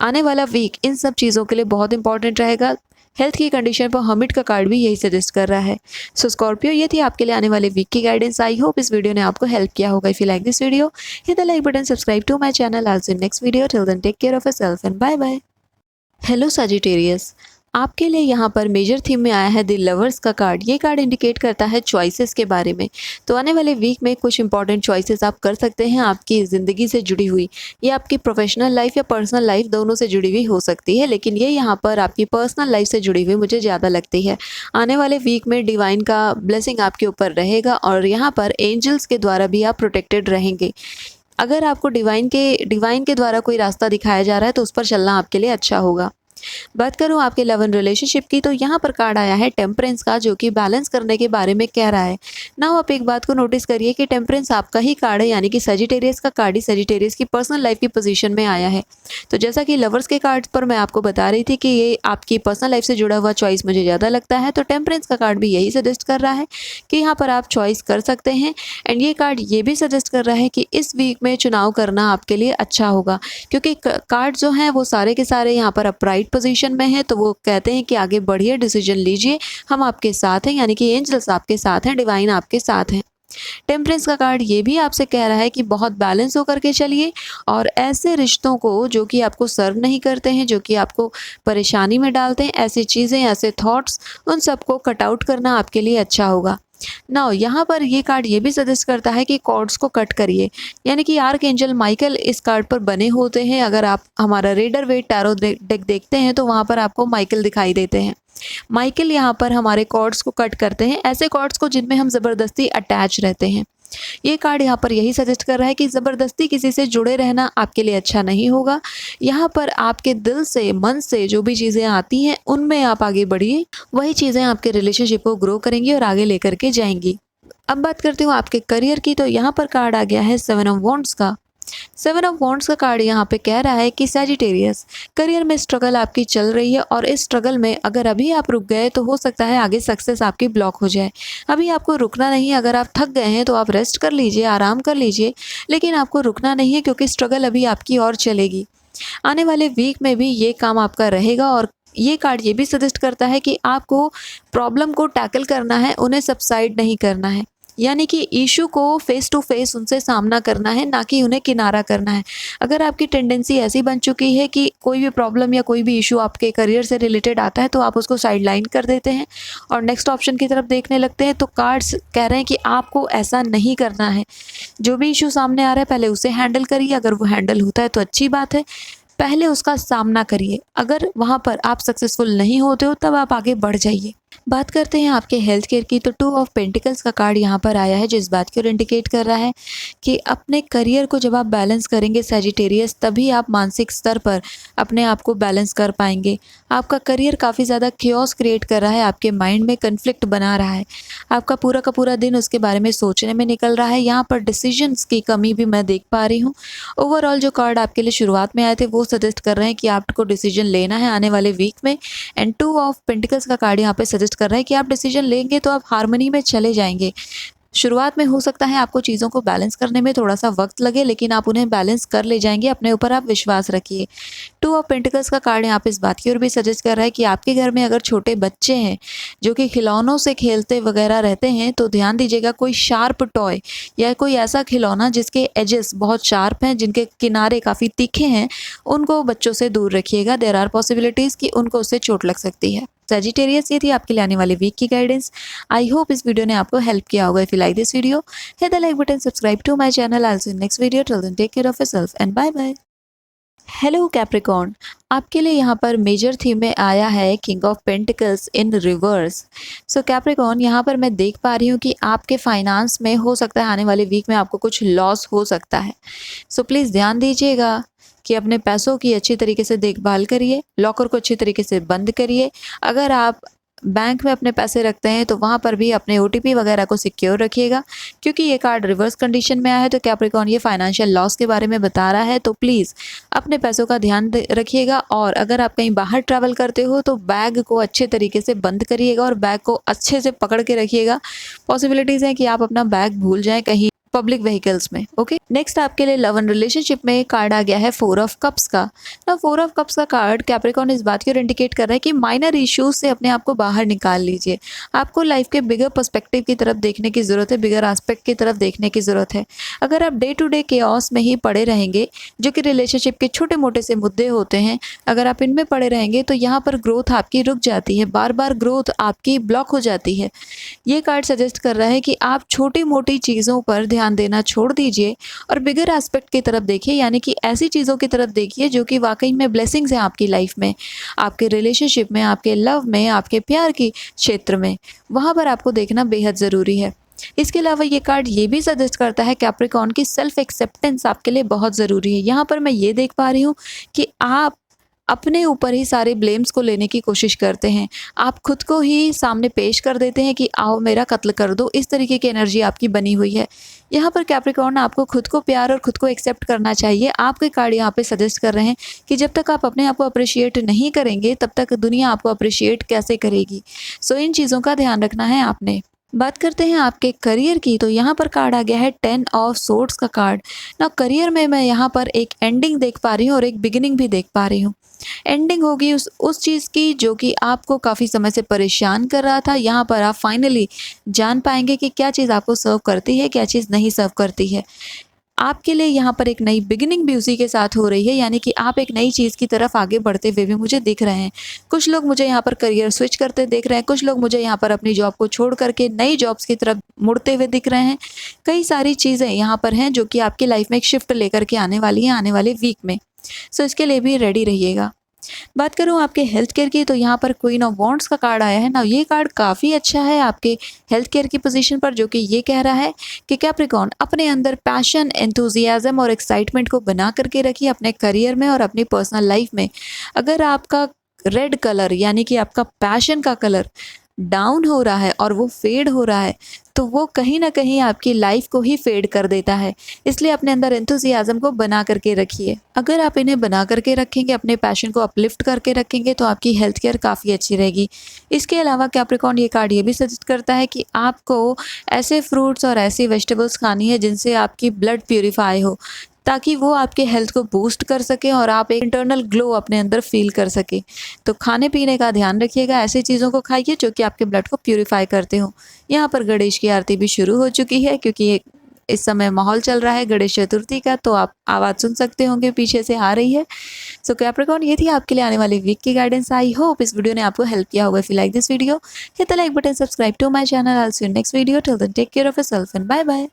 A: आने वाला वीक इन सब चीज़ों के लिए बहुत इंपॉर्टेंट रहेगा। हेल्थ की कंडीशन पर हर्मिट का कार्ड भी यही सजेस्ट कर रहा है। सो स्कॉर्पियो, ये थी आपके लिए आने वाले वीक की गाइडेंस। आई होप इस वीडियो ने आपको हेल्प किया होगा। If you like this video, hit the like button, subscribe to my channel. I will see you next video. Till then take care of yourself and bye bye. Hello Sagittarius, आपके लिए यहाँ पर मेजर थीम में आया है द लवर्स का कार्ड। ये कार्ड इंडिकेट करता है चॉइसेस के बारे में। तो आने वाले वीक में कुछ इंपॉर्टेंट चॉइसेस आप कर सकते हैं आपकी ज़िंदगी से जुड़ी हुई। ये आपकी प्रोफेशनल लाइफ या पर्सनल लाइफ दोनों से जुड़ी हुई हो सकती है, लेकिन ये यहाँ पर आपकी पर्सनल लाइफ से जुड़ी हुई मुझे ज़्यादा लगती है। आने वाले वीक में डिवाइन का ब्लेसिंग आपके ऊपर रहेगा और यहाँ पर एंजल्स के द्वारा भी आप प्रोटेक्टेड रहेंगे। अगर आपको डिवाइन के द्वारा कोई रास्ता दिखाया जा रहा है तो उस पर चलना आपके लिए अच्छा होगा। बात करूं आपके लव एंड रिलेशनशिप की, तो यहाँ पर कार्ड आया है टेम्परेंस का, जो कि बैलेंस करने के बारे में कह रहा है। ना आप एक बात को नोटिस करिए कि टेम्परेंस आपका ही कार्ड है, यानी कि सजिटेरियस का कार्ड ही सजिटेरियस की पर्सनल लाइफ की पोजीशन में आया है। तो जैसा कि लवर्स के कार्ड पर मैं आपको बता रही थी कि ये आपकी पर्सनल लाइफ से जुड़ा हुआ चॉइस मुझे ज़्यादा लगता है, तो टेम्परेंस का कार्ड भी यही सजेस्ट कर रहा है कि यहाँ पर आप चॉइस कर सकते हैं। एंड ये कार्ड ये भी सजेस्ट कर रहा है कि इस वीक में चुनाव करना आपके लिए अच्छा होगा, क्योंकि कार्ड जो हैं वो सारे के सारे यहाँ पर अपराइट पोजीशन में है। तो वो कहते हैं कि आगे बढ़िए, डिसीजन लीजिए, हम आपके साथ हैं, यानी कि एंजल्स आपके साथ हैं, डिवाइन आपके साथ हैं। टेम्परेंस का कार्ड ये भी आपसे कह रहा है कि बहुत बैलेंस होकर के चलिए और ऐसे रिश्तों को जो कि आपको सर्व नहीं करते हैं, जो कि आपको परेशानी में डालते हैं, ऐसी चीज़ें, ऐसे थॉट्स, उन सबको कट आउट करना आपके लिए अच्छा होगा। नाउ यहाँ पर ये कार्ड ये भी सजेस्ट करता है कि कॉर्ड्स को कट करिए, यानी कि आर्क एंजल माइकल इस कार्ड पर बने होते हैं। अगर आप हमारा रेडर वेट टैरो डेक देखते हैं तो वहाँ पर आपको माइकल दिखाई देते हैं। माइकल यहाँ पर हमारे कॉर्ड्स को कट करते हैं, ऐसे कॉर्ड्स को जिनमें हम ज़बरदस्ती अटैच रहते हैं। ये कार्ड यहाँ पर यही सजेस्ट कर रहा है कि ज़बरदस्ती किसी से जुड़े रहना आपके लिए अच्छा नहीं होगा। यहाँ पर आपके दिल से, मन से जो भी चीज़ें आती हैं उनमें आप आगे बढ़िए, वही चीज़ें आपके रिलेशनशिप को ग्रो करेंगी और आगे लेकर के जाएंगी। अब बात करती हूँ आपके करियर की, तो यहाँ पर कार्ड आ गया है 7 ऑफ वॉन्ड्स का। 7 ऑफ वॉन्ड्स का कार्ड यहाँ पे कह रहा है कि सजिटेरियस, करियर में स्ट्रगल आपकी चल रही है और इस स्ट्रगल में अगर अभी आप रुक गए तो हो सकता है आगे सक्सेस आपकी ब्लॉक हो जाए। अभी आपको रुकना नहीं है। अगर आप थक गए हैं तो आप रेस्ट कर लीजिए, आराम कर लीजिए, लेकिन आपको रुकना नहीं है, क्योंकि स्ट्रगल अभी आपकी और चलेगी। आने वाले वीक में भी ये काम आपका रहेगा। और ये कार्ड ये भी सजेस्ट करता है कि आपको प्रॉब्लम को टैकल करना है, उन्हें सबसाइड नहीं करना है, यानी कि इशू को फेस टू फेस उनसे सामना करना है, ना कि उन्हें किनारा करना है। अगर आपकी टेंडेंसी ऐसी बन चुकी है कि कोई भी प्रॉब्लम या कोई भी इशू आपके करियर से रिलेटेड आता है तो आप उसको साइडलाइन कर देते हैं और नेक्स्ट ऑप्शन की तरफ देखने लगते हैं, तो कार्ड्स कह रहे हैं कि आपको ऐसा नहीं करना है। जो भी इशू सामने आ रहा है पहले उसे हैंडल करिए, अगर वो हैंडल होता है तो अच्छी बात है, पहले उसका सामना करिए। अगर वहाँ पर आप सक्सेसफुल नहीं होते हो तब आप आगे बढ़ जाइए। बात करते हैं आपके हेल्थ केयर की, तो 2 ऑफ पेंटिकल्स का कार्ड यहाँ पर आया है, जो इस बात की ओर इंडिकेट कर रहा है कि अपने करियर को जब आप बैलेंस करेंगे सजिटेरियस, तभी आप मानसिक स्तर पर अपने आप को बैलेंस कर पाएंगे। आपका करियर काफ़ी ज़्यादा क्योस क्रिएट कर रहा है, आपके माइंड में कन्फ्लिक्ट बना रहा है, आपका पूरा का पूरा दिन उसके बारे में सोचने में निकल रहा है। यहाँ पर डिसीजंस की कमी भी मैं देख पा रही हूँ। ओवरऑल जो कार्ड आपके लिए शुरुआत में आए थे वो सजेस्ट कर रहे हैं कि आपको डिसीजन लेना है आने वाले वीक में। एंड 2 ऑफ पेंटिकल्स का कार्ड यहाँ पे सजेस्ट कर रहा है कि आप डिसीजन लेंगे तो आप हार्मनी में चले जाएंगे। शुरुआत में हो सकता है आपको चीज़ों को बैलेंस करने में थोड़ा सा वक्त लगे, लेकिन आप उन्हें बैलेंस कर ले जाएंगे। अपने ऊपर आप विश्वास रखिए। 2 ऑफ पेंटिकल्स का कार्ड यहाँ पे इस बात की ओर भी सजेस्ट कर रहा है कि आपके घर में अगर छोटे बच्चे हैं जो कि खिलौनों से खेलते वगैरह रहते हैं तो ध्यान दीजिएगा, कोई शार्प टॉय या कोई ऐसा खिलौना जिसके एजेस बहुत शार्प हैं, जिनके किनारे काफ़ी तीखे हैं, उनको बच्चों से दूर रखिएगा। देयर आर पॉसिबिलिटीज़ कि उनको उससे चोट लग सकती है। सजिटेरियस, ये थी आपके लिए आने वाले वीक की गाइडेंस। आई होप इस वीडियो ने आपको हेल्प किया होगा। If you like this video, hit the like button, subscribe to my channel. I will see you next video. Till then take care of yourself and bye bye. Hello Capricorn, आपके लिए यहाँ पर मेजर थीम में आया है king of pentacles in reverse. So Capricorn, यहाँ पर मैं देख पा रही हूँ कि आपके फाइनेंस में हो सकता है आने वाले वीक में आपको कुछ लॉस हो सकता है। सो प्लीज़ ध्यान दीजिएगा कि अपने पैसों की अच्छी तरीके से देखभाल करिए, लॉकर को अच्छी तरीके से बंद करिए। अगर आप बैंक में अपने पैसे रखते हैं तो वहाँ पर भी अपने ओटीपी वगैरह को सिक्योर रखिएगा, क्योंकि ये कार्ड रिवर्स कंडीशन में आया है। तो कैप्रिकॉर्न, ये फाइनेंशियल लॉस के बारे में बता रहा है, तो प्लीज़ अपने पैसों का ध्यान रखिएगा। और अगर आप कहीं बाहर ट्रैवल करते हो तो बैग को अच्छे तरीके से बंद करिएगा और बैग को अच्छे से पकड़ के रखिएगा। पॉसिबिलिटीज़ हैं कि आप अपना बैग भूल जाएं कहीं पब्लिक व्हीकल्स में। ओके, नेक्स्ट आपके लिए लव एंड रिलेशनशिप में कार्ड आ गया है 4 ऑफ कप्स का। ना 4 ऑफ कप्स का कार्ड कैप्रिकॉर्न इस बात की ओर इंडिकेट कर रहा है कि माइनर इश्यूज से अपने आप को बाहर निकाल लीजिए। आपको लाइफ के बिगर पर्सपेक्टिव की तरफ देखने की ज़रूरत है, बिगर एस्पेक्ट की तरफ देखने की ज़रूरत है। अगर आप डे टू डे केओस में ही पड़े रहेंगे, जो कि रिलेशनशिप के छोटे मोटे से मुद्दे होते हैं, अगर आप इनमें पड़े रहेंगे तो यहाँ पर ग्रोथ आपकी रुक जाती है, बार बार ग्रोथ आपकी ब्लॉक हो जाती है। ये कार्ड सजेस्ट कर रहा है कि आप छोटी मोटी चीज़ों पर ध्यान देना छोड़ दीजिए और बिगर एस्पेक्ट की तरफ देखिए, यानी कि ऐसी चीज़ों की तरफ देखिए जो कि वाकई में ब्लेसिंग्स हैं आपकी लाइफ में, आपके रिलेशनशिप में, आपके लव में, आपके प्यार की क्षेत्र में। वहाँ पर आपको देखना बेहद ज़रूरी है। इसके अलावा ये कार्ड ये भी सजेस्ट करता है कैप्रिकॉर्न की सेल्फ एक्सेप्टेंस आपके लिए बहुत ज़रूरी है। यहाँ पर मैं ये देख पा रही हूँ कि आप अपने ऊपर ही सारे ब्लेम्स को लेने की कोशिश करते हैं। आप खुद को ही सामने पेश कर देते हैं कि आओ मेरा कत्ल कर दो, इस तरीके की एनर्जी आपकी बनी हुई है। यहाँ पर कैप्रिकॉर्न, आपको खुद को प्यार और खुद को एक्सेप्ट करना चाहिए। आपके कार्ड यहाँ पे सजेस्ट कर रहे हैं कि जब तक आप अपने आप को अप्रिशिएट नहीं करेंगे तब तक दुनिया आपको अप्रिशिएट कैसे करेगी। सो इन चीज़ों का ध्यान रखना है आपने। बात करते हैं आपके करियर की, तो यहाँ पर कार्ड आ गया है 10 ऑफ सोर्ड्स का कार्ड। ना करियर में मैं यहाँ पर एक एंडिंग देख पा रही हूँ और एक बिगिनिंग भी देख पा रही हूँ। एंडिंग होगी उस चीज़ की जो कि आपको काफ़ी समय से परेशान कर रहा था। यहाँ पर आप फाइनली जान पाएंगे कि क्या चीज़ आपको सर्व करती है, क्या चीज़ नहीं सर्व करती है। आपके लिए यहाँ पर एक नई बिगिनिंग भी उसी के साथ हो रही है, यानी कि आप एक नई चीज़ की तरफ आगे बढ़ते हुए भी मुझे दिख रहे हैं। कुछ लोग मुझे यहाँ पर करियर स्विच करते देख रहे हैं, कुछ लोग मुझे यहाँ पर अपनी जॉब को छोड़ करके नई जॉब्स की तरफ मुड़ते हुए दिख रहे हैं। कई सारी चीज़ें यहाँ पर हैं जो कि आपकी लाइफ में एक शिफ्ट लेकर के आने वाली हैं आने वाले वीक में। सो इसके लिए भी रेडी रहिएगा। बात करूँ आपके हेल्थ केयर की, तो यहाँ पर क्वीन ऑफ वॉन्ड्स का कार्ड आया है ना। ये कार्ड काफ़ी अच्छा है आपके हेल्थ केयर की पोजीशन पर, जो कि ये कह रहा है कि कैप्रिकॉर्न, अपने अंदर पैशन, एंथुजियाज्म और एक्साइटमेंट को बना करके रखिए अपने करियर में और अपनी पर्सनल लाइफ में। अगर आपका रेड कलर यानी कि आपका पैशन का कलर डाउन हो रहा है और वो फेड हो रहा है, तो वो कहीं ना कहीं आपकी लाइफ को ही फेड कर देता है। इसलिए अपने अंदर एंथुजियाज्म को बना करके रखिए। अगर आप इन्हें बना करके रखेंगे, अपने पैशन को अपलिफ्ट करके रखेंगे, तो आपकी हेल्थ केयर काफ़ी अच्छी रहेगी। इसके अलावा कैप्रिकॉर्न, ये कार्ड ये भी सजेस्ट करता है कि आपको ऐसे फ्रूट्स और ऐसी वेजिटेबल्स खानी है जिनसे आपकी ब्लड प्यूरिफाई हो, ताकि वो आपके हेल्थ को बूस्ट कर सके और आप एक इंटरनल ग्लो अपने अंदर फील कर सके। तो खाने पीने का ध्यान रखिएगा, ऐसी चीज़ों को खाइए जो कि आपके ब्लड को प्यूरिफाई करते हो। यहाँ पर गणेश की आरती भी शुरू हो चुकी है, क्योंकि इस समय माहौल चल रहा है गणेश चतुर्थी का, तो आप आवाज़ सुन सकते होंगे पीछे से आ रही है। सो कैप्रिकॉर्न, ये थी आपके लिए आने वाले वीक की गाइडेंस। आई होप इस वीडियो ने आपको हेल्प किया होगा। If you like this video, hit the like button, subscribe to my channel. I will see you next video. Till then take care of yourself and bye bye.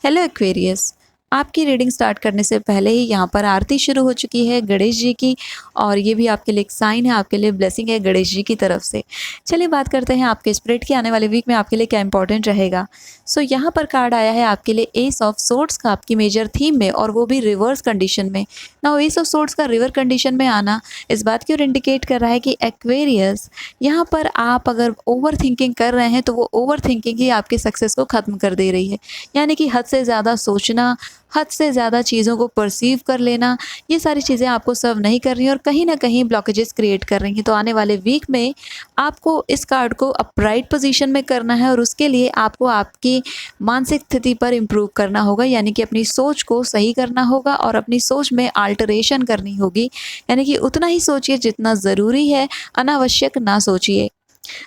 A: Hello Aquarius, आपकी रीडिंग स्टार्ट करने से पहले ही यहाँ पर आरती शुरू हो चुकी है गणेश जी की, और ये भी आपके लिए एक साइन है, आपके लिए ब्लेसिंग है गणेश जी की तरफ से। चलिए बात करते हैं आपके स्पिरिट की, आने वाले वीक में आपके लिए क्या इंपॉर्टेंट रहेगा। सो यहाँ पर कार्ड आया है आपके लिए एस ऑफ सोर्ड्स का, आपकी मेजर थीम में, और वो भी रिवर्स कंडीशन में। ना एस ऑफ सोर्ड्स का रिवर कंडीशन में आना इस बात की ओर इंडिकेट कर रहा है कि एक्वेरियस, यहाँ पर आप अगर ओवर थिंकिंग कर रहे हैं तो वो ओवर थिंकिंग ही आपके सक्सेस को ख़त्म कर दे रही है। यानी कि हद से ज़्यादा सोचना, हद से ज़्यादा चीज़ों को परसीव कर लेना, ये सारी चीज़ें आपको सर्व नहीं कर रही हैं और कहीं ना कहीं ब्लॉकेजेस क्रिएट कर रही हैं। तो आने वाले वीक में आपको इस कार्ड को अपराइट पोजीशन में करना है, और उसके लिए आपको आपकी मानसिक स्थिति पर इम्प्रूव करना होगा, यानी कि अपनी सोच को सही करना होगा और अपनी सोच में अल्टरेशन करनी होगी। यानी कि उतना ही सोचिए जितना ज़रूरी है, अनावश्यक ना सोचिए।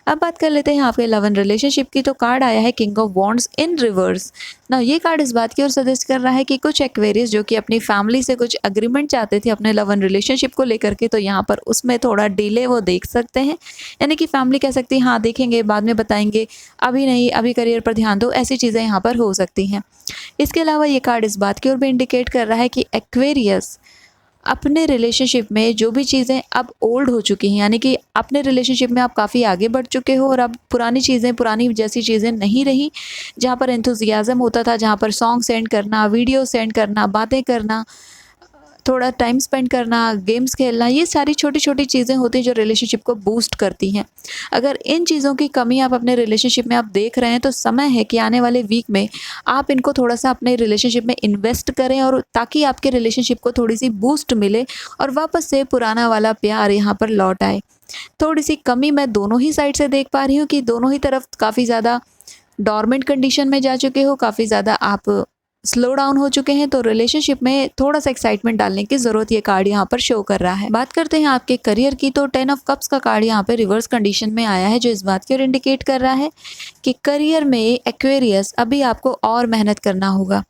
A: अब बात कर लेते हैं आपके लव एंड रिलेशनशिप की, तो कार्ड आया है king of wands in reverse. ना ये कार्ड इस बात की ओर सजेस्ट कर रहा है कि कुछ एक्वेरियस जो कि अपनी फैमिली से कुछ अग्रीमेंट चाहते थे अपने लव एंड रिलेशनशिप को लेकर के, तो यहाँ पर उसमें थोड़ा डिले वो देख सकते हैं। यानी कि फैमिली कह सकती है हाँ देखेंगे, बाद में बताएंगे, अभी नहीं, अभी करियर पर ध्यान दो, ऐसी चीज़ें यहाँ पर हो सकती हैं। इसके अलावा ये कार्ड इस बात की ओर भी इंडिकेट कर रहा है कि एक्वेरियस अपने रिलेशनशिप में जो भी चीज़ें अब ओल्ड हो चुकी हैं, यानी कि अपने रिलेशनशिप में आप काफ़ी आगे बढ़ चुके हो और अब पुरानी चीज़ें, पुरानी जैसी चीज़ें नहीं रही। जहाँ पर एंथुसियाज़्म होता था, जहाँ पर सॉन्ग सेंड करना, वीडियो सेंड करना, बातें करना, थोड़ा टाइम स्पेंड करना, गेम्स खेलना, ये सारी छोटी-छोटी चीज़ें होती हैं जो रिलेशनशिप को बूस्ट करती हैं। अगर इन चीज़ों की कमी आप अपने रिलेशनशिप में आप देख रहे हैं, तो समय है कि आने वाले वीक में आप इनको थोड़ा-सा अपने रिलेशनशिप में इन्वेस्ट करें, और ताकि आपके रिलेशनशिप को थोड़ी-सी बूस्ट मिले और वापस से पुराना वाला प्यार यहाँ पर लौट आए। थोड़ी-सी कमी मैं दोनों ही साइड से देख पा रही हूँ कि दोनों ही तरफ काफ़ी ज़्यादा डोरमेंट कंडीशन में जा चुके हो, काफ़ी ज़्यादा आप स्लो डाउन हो चुके हैं, तो रिलेशनशिप में थोड़ा-सा एक्साइटमेंट डालने की ज़रूरत ये कार्ड यहाँ पर शो कर रहा है। बात करते हैं आपके करियर की, तो 10 ऑफ कप्स का कार्ड यहाँ पे रिवर्स कंडीशन में आया है, जो इस बात की ओर इंडिकेट कर रहा है कि करियर में एक्वेरियस अभी आपको और मेहनत करना होगा।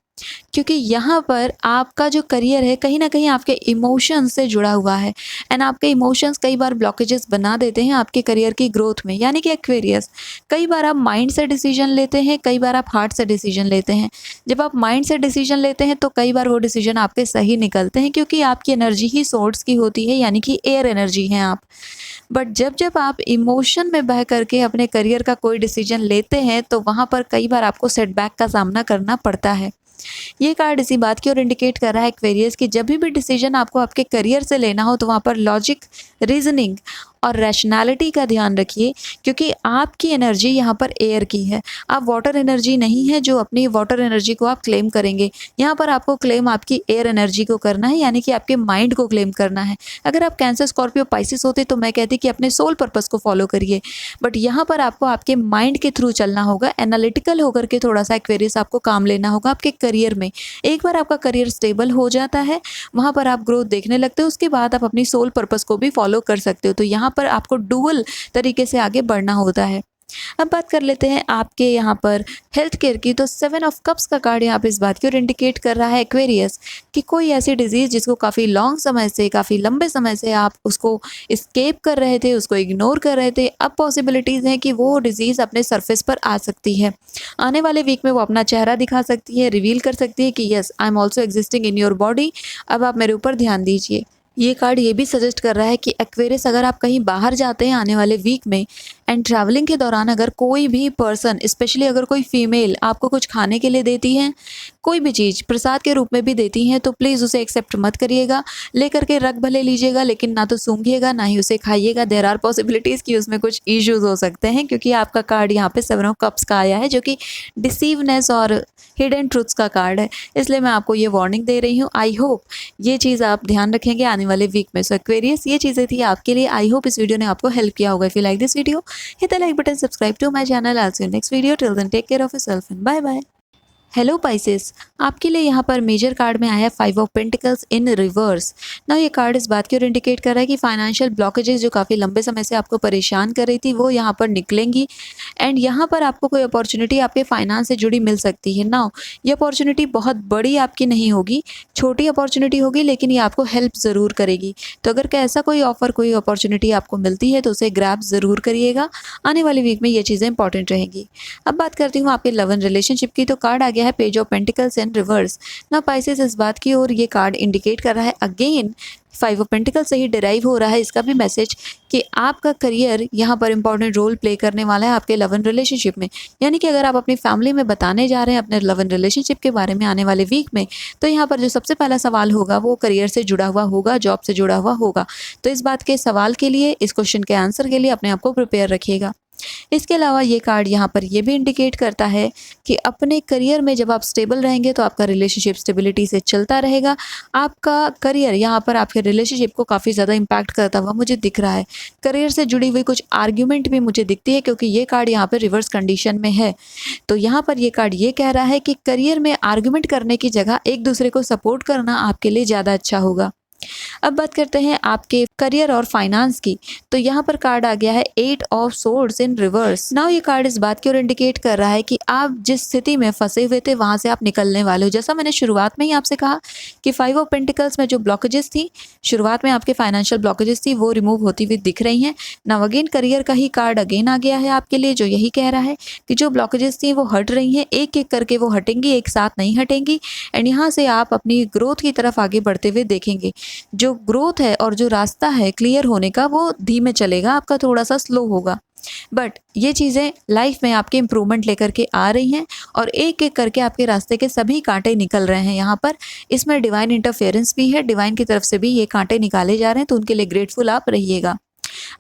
A: क्योंकि यहाँ पर आपका जो करियर है कहीं न कहीं आपके इमोशंस से जुड़ा हुआ है, एंड आपके इमोशंस कई बार ब्लॉकेजेस बना देते हैं आपके करियर की ग्रोथ में। यानी कि एक्वेरियस, कई बार आप माइंड से डिसीजन लेते हैं, कई बार आप हार्ट से डिसीजन लेते हैं। जब आप माइंड से डिसीजन लेते हैं तो कई बार वो डिसीजन आपके सही निकलते हैं, क्योंकि आपकी एनर्जी ही सोर्स की होती है, यानी कि एयर एनर्जी हैं आप। बट जब आप इमोशन में बह करके अपने करियर का कोई डिसीजन लेते हैं, तो वहाँ पर कई बार आपको सेटबैक का सामना करना पड़ता है। ये कार्ड इसी बात की ओर इंडिकेट कर रहा है एक्वेरियस कि जब भी डिसीजन आपको आपके करियर से लेना हो, तो वहाँ पर लॉजिक, रीजनिंग और रैशनैलिटी का ध्यान रखिए, क्योंकि आपकी एनर्जी यहाँ पर एयर की है। आप वाटर एनर्जी नहीं है जो अपनी वाटर एनर्जी को आप क्लेम करेंगे। यहाँ पर आपको क्लेम आपकी एयर एनर्जी को करना है, यानी कि आपके माइंड को क्लेम करना है। अगर आप कैंसर, स्कॉर्पियो, पाइसिस होते तो मैं कहती कि अपने सोल पर्पस को फॉलो करिए, बट यहाँ पर आपको आपके माइंड के थ्रू चलना होगा। एनालिटिकल होकर के थोड़ा सा एक्वेरियस आपको काम लेना होगा आपके करियर में। एक बार आपका करियर स्टेबल हो जाता है, वहाँ पर आप ग्रोथ देखने लगते हो, उसके बाद आप अपनी सोल पर्पस को भी फॉलो कर सकते हो। तो यहाँ पर आपको डुअल तरीके से आगे बढ़ना होता है। अब बात कर लेते हैं आपके यहाँ पर हेल्थ केयर की, तो 7 ऑफ कप्स का कार्ड यहाँ पे इस बात की ओर इंडिकेट कर रहा है एक्वेरियस कि कोई ऐसी डिजीज़ जिसको काफ़ी लॉन्ग समय से, काफ़ी लंबे समय से आप उसको स्केप कर रहे थे, उसको इग्नोर कर रहे थे, अब पॉसिबिलिटीज़ हैं कि वो डिजीज़ अपने सरफेस पर आ सकती है। आने वाले वीक में वो अपना चेहरा दिखा सकती है, रिवील कर सकती है कि yes, I am also existing in your body, अब आप मेरे ऊपर ध्यान दीजिए। ये कार्ड ये भी सजेस्ट कर रहा है कि एक्वेरियस, अगर आप कहीं बाहर जाते हैं आने वाले वीक में, एंड ट्रैवलिंग के दौरान अगर कोई भी पर्सन, स्पेशली अगर कोई फीमेल आपको कुछ खाने के लिए देती है, कोई भी चीज़ प्रसाद के रूप में भी देती हैं, तो प्लीज़ उसे एक्सेप्ट मत करिएगा। लेकर के रख भले लीजिएगा, लेकिन ना तो सूंघिएगा, ना ही उसे खाइएगा। देयर आर पॉसिबिलिटीज़ कि उसमें कुछ इश्यूज़ हो सकते हैं, क्योंकि आपका कार्ड यहाँ पे 7 ऑफ कप्स का आया है, जो कि डिसीवनेस और हिडन ट्रुथ्स का कार्ड है। इसलिए मैं आपको ये वार्निंग दे रही हूँ। आई होप ये चीज़ आप ध्यान रखेंगे आने वाले वीक में। सो एक्वेरियस, ये चीज़ें थी आपके लिए। आई होप इस वीडियो ने आपको हेल्प किया होगा। If you like this video, hit the like button, subscribe to my channel. I'll see you next video. Till then, take care of yourself and bye bye. Hello Pisces, आपके लिए यहाँ पर मेजर कार्ड में आया है 5 ऑफ पेंटिकल्स इन रिवर्स। ना ये कार्ड इस बात की ओर इंडिकेट कर रहा है कि फाइनेंशियल ब्लॉकेजेस जो काफ़ी लंबे समय से आपको परेशान कर रही थी, वो यहाँ पर निकलेंगी, एंड यहाँ पर आपको कोई अपॉर्चुनिटी आपके फाइनेंस से जुड़ी मिल सकती है। नाउ ये अपॉर्चुनिटी बहुत बड़ी आपकी नहीं होगी, छोटी अपॉर्चुनिटी होगी, लेकिन ये आपको हेल्प ज़रूर करेगी। तो अगर ऐसा कोई ऑफर, कोई अपॉर्चुनिटी आपको मिलती है, तो उसे ग्रैब ज़रूर करिएगा। आने वाली वीक में ये चीज़ें इंपॉर्टेंट रहेंगी। अब बात करती हूँ आपके लव एंड रिलेशनशिप की, तो कार्ड आ गया है page of pentacles in reverse. ना पाइसेस, इस बात की ओर ये कार्ड इंडिकेट कर रहा है, अगेन 5 ऑफ पेंटिकल्स से ही डिराइव हो रहा है इसका भी मैसेज, कि आपका करियर यहाँ पर इंपॉर्टेंट रोल प्ले करने वाला है आपके लव एंड रिलेशनशिप में। यानी कि अगर आप अपनी फैमिली में बताने जा रहे हैं अपने लव एंड रिलेशनशिप के बारे में आने वाले वीक में, तो यहाँ पर जो सबसे पहला सवाल होगा वो करियर से जुड़ा हुआ होगा, जॉब से जुड़ा हुआ होगा। तो इस बात के सवाल के लिए, इस क्वेश्चन के आंसर के लिए अपने आप को प्रिपेयर रखिएगा। इसके अलावा ये कार्ड यहाँ पर ये भी इंडिकेट करता है कि अपने करियर में जब आप स्टेबल रहेंगे, तो आपका रिलेशनशिप स्टेबिलिटी से चलता रहेगा। आपका करियर यहाँ पर आपके रिलेशनशिप को काफ़ी ज़्यादा इम्पैक्ट करता हुआ मुझे दिख रहा है। करियर से जुड़ी हुई कुछ आर्ग्यूमेंट भी मुझे दिखती है, क्योंकि ये कार्ड यहाँ पर रिवर्स कंडीशन में है। तो यहाँ पर ये कार्ड ये कह रहा है कि करियर में आर्ग्यूमेंट करने की जगह एक दूसरे को सपोर्ट करना आपके लिए ज़्यादा अच्छा होगा। अब बात करते हैं आपके करियर और फाइनेंस की, तो यहाँ पर कार्ड आ गया है 8 of swords in reverse. Now ये कार्ड इस बात की ओर इंडिकेट कर रहा है कि आप जिस स्थिति में फंसे हुए थे, वहां से आप निकलने वाले हो। जैसा मैंने शुरुआत में ही आपसे कहा कि 5 ऑफ पेंटिकल्स में जो ब्लॉकेजेस थी, शुरुआत में आपके फाइनेंशियल ब्लॉकेजेस थी, वो रिमूव होती हुई दिख रही हैं। नाउ अगेन करियर का ही कार्ड अगेन आ गया है आपके लिए, जो यही कह रहा है कि जो ब्लॉकेजेस थी वो हट रही हैं, एक एक करके वो हटेंगी, एक साथ नहीं हटेंगी, एंड यहाँ से आप अपनी ग्रोथ की तरफ आगे बढ़ते हुए देखेंगे। जो ग्रोथ है और जो रास्ता है क्लियर होने का वो धीमे चलेगा, आपका थोड़ा सा स्लो होगा। बट ये चीज़ें लाइफ में आपके इम्प्रूवमेंट लेकर के आ रही हैं और एक एक करके आपके रास्ते के सभी कांटे निकल रहे हैं यहाँ पर। इसमें डिवाइन इंटरफेरेंस भी है, डिवाइन की तरफ से भी ये कांटे निकाले जा रहे हैं, तो उनके लिए ग्रेटफुल आप रहिएगा।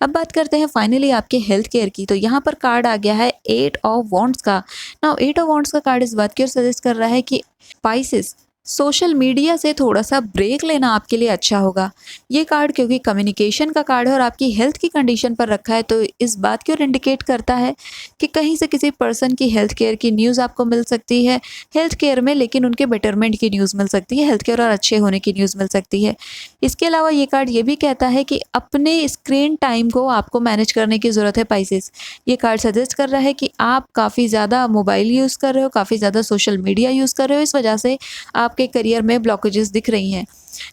A: अब बात करते हैं फाइनली आपके हेल्थ केयर की। तो यहाँ पर कार्ड आ गया है 8 ऑफ वॉन्ड्स का। नाउ 8 ऑफ वॉन्ड्स का कार्ड इस बात की ओर सजेस्ट कर रहा है कि स्पाइसेस सोशल मीडिया से थोड़ा सा ब्रेक लेना आपके लिए अच्छा होगा। ये कार्ड क्योंकि कम्युनिकेशन का कार्ड है और आपकी हेल्थ की कंडीशन पर रखा है, तो इस बात की ओर इंडिकेट करता है कि कहीं से किसी पर्सन की हेल्थ केयर की न्यूज़ आपको मिल सकती है हेल्थ केयर में, लेकिन उनके बेटरमेंट की न्यूज़ मिल सकती है, हेल्थ केयर और अच्छे होने की न्यूज़ मिल सकती है। इसके अलावा ये कार्ड ये भी कहता है कि अपने स्क्रीन टाइम को आपको मैनेज करने की ज़रूरत है पाइसेस। ये कार्ड सजेस्ट कर रहा है कि आप काफ़ी ज़्यादा मोबाइल यूज़ कर रहे हो, काफ़ी ज़्यादा सोशल मीडिया यूज़ कर रहे हो, इस वजह से आपके करियर में ब्लॉकेजेस दिख रही हैं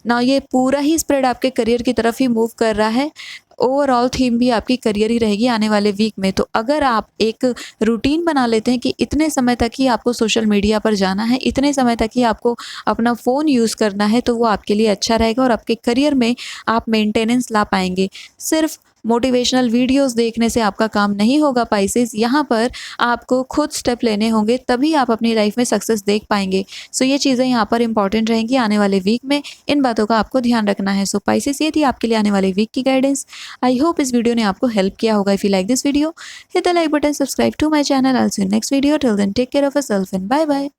A: ना। ये पूरा ही स्प्रेड आपके करियर की तरफ ही मूव कर रहा है। ओवरऑल थीम भी आपकी करियर ही रहेगी आने वाले वीक में। तो अगर आप एक रूटीन बना लेते हैं कि इतने समय तक ही आपको सोशल मीडिया पर जाना है, इतने समय तक ही आपको अपना फ़ोन यूज़ करना है, तो वो आपके लिए अच्छा रहेगा और आपके करियर में आप मेंटेनेंस ला पाएंगे। सिर्फ मोटिवेशनल वीडियोस देखने से आपका काम नहीं होगा पाइसेस, यहाँ पर आपको खुद स्टेप लेने होंगे, तभी आप अपनी लाइफ में सक्सेस देख पाएंगे। सो ये चीज़ें यहाँ पर इंपॉर्टेंट रहेंगी आने वाले वीक में, इन बातों का आपको ध्यान रखना है। सो पाइसेस ये थी आपके लिए आने वाले वीक की गाइडेंस। आई होप इस वीडियो ने आपको हेल्प किया होगा। If you like this video, hit the like button, subscribe to my channel. I will see you next video. Till then take care of yourself and bye bye.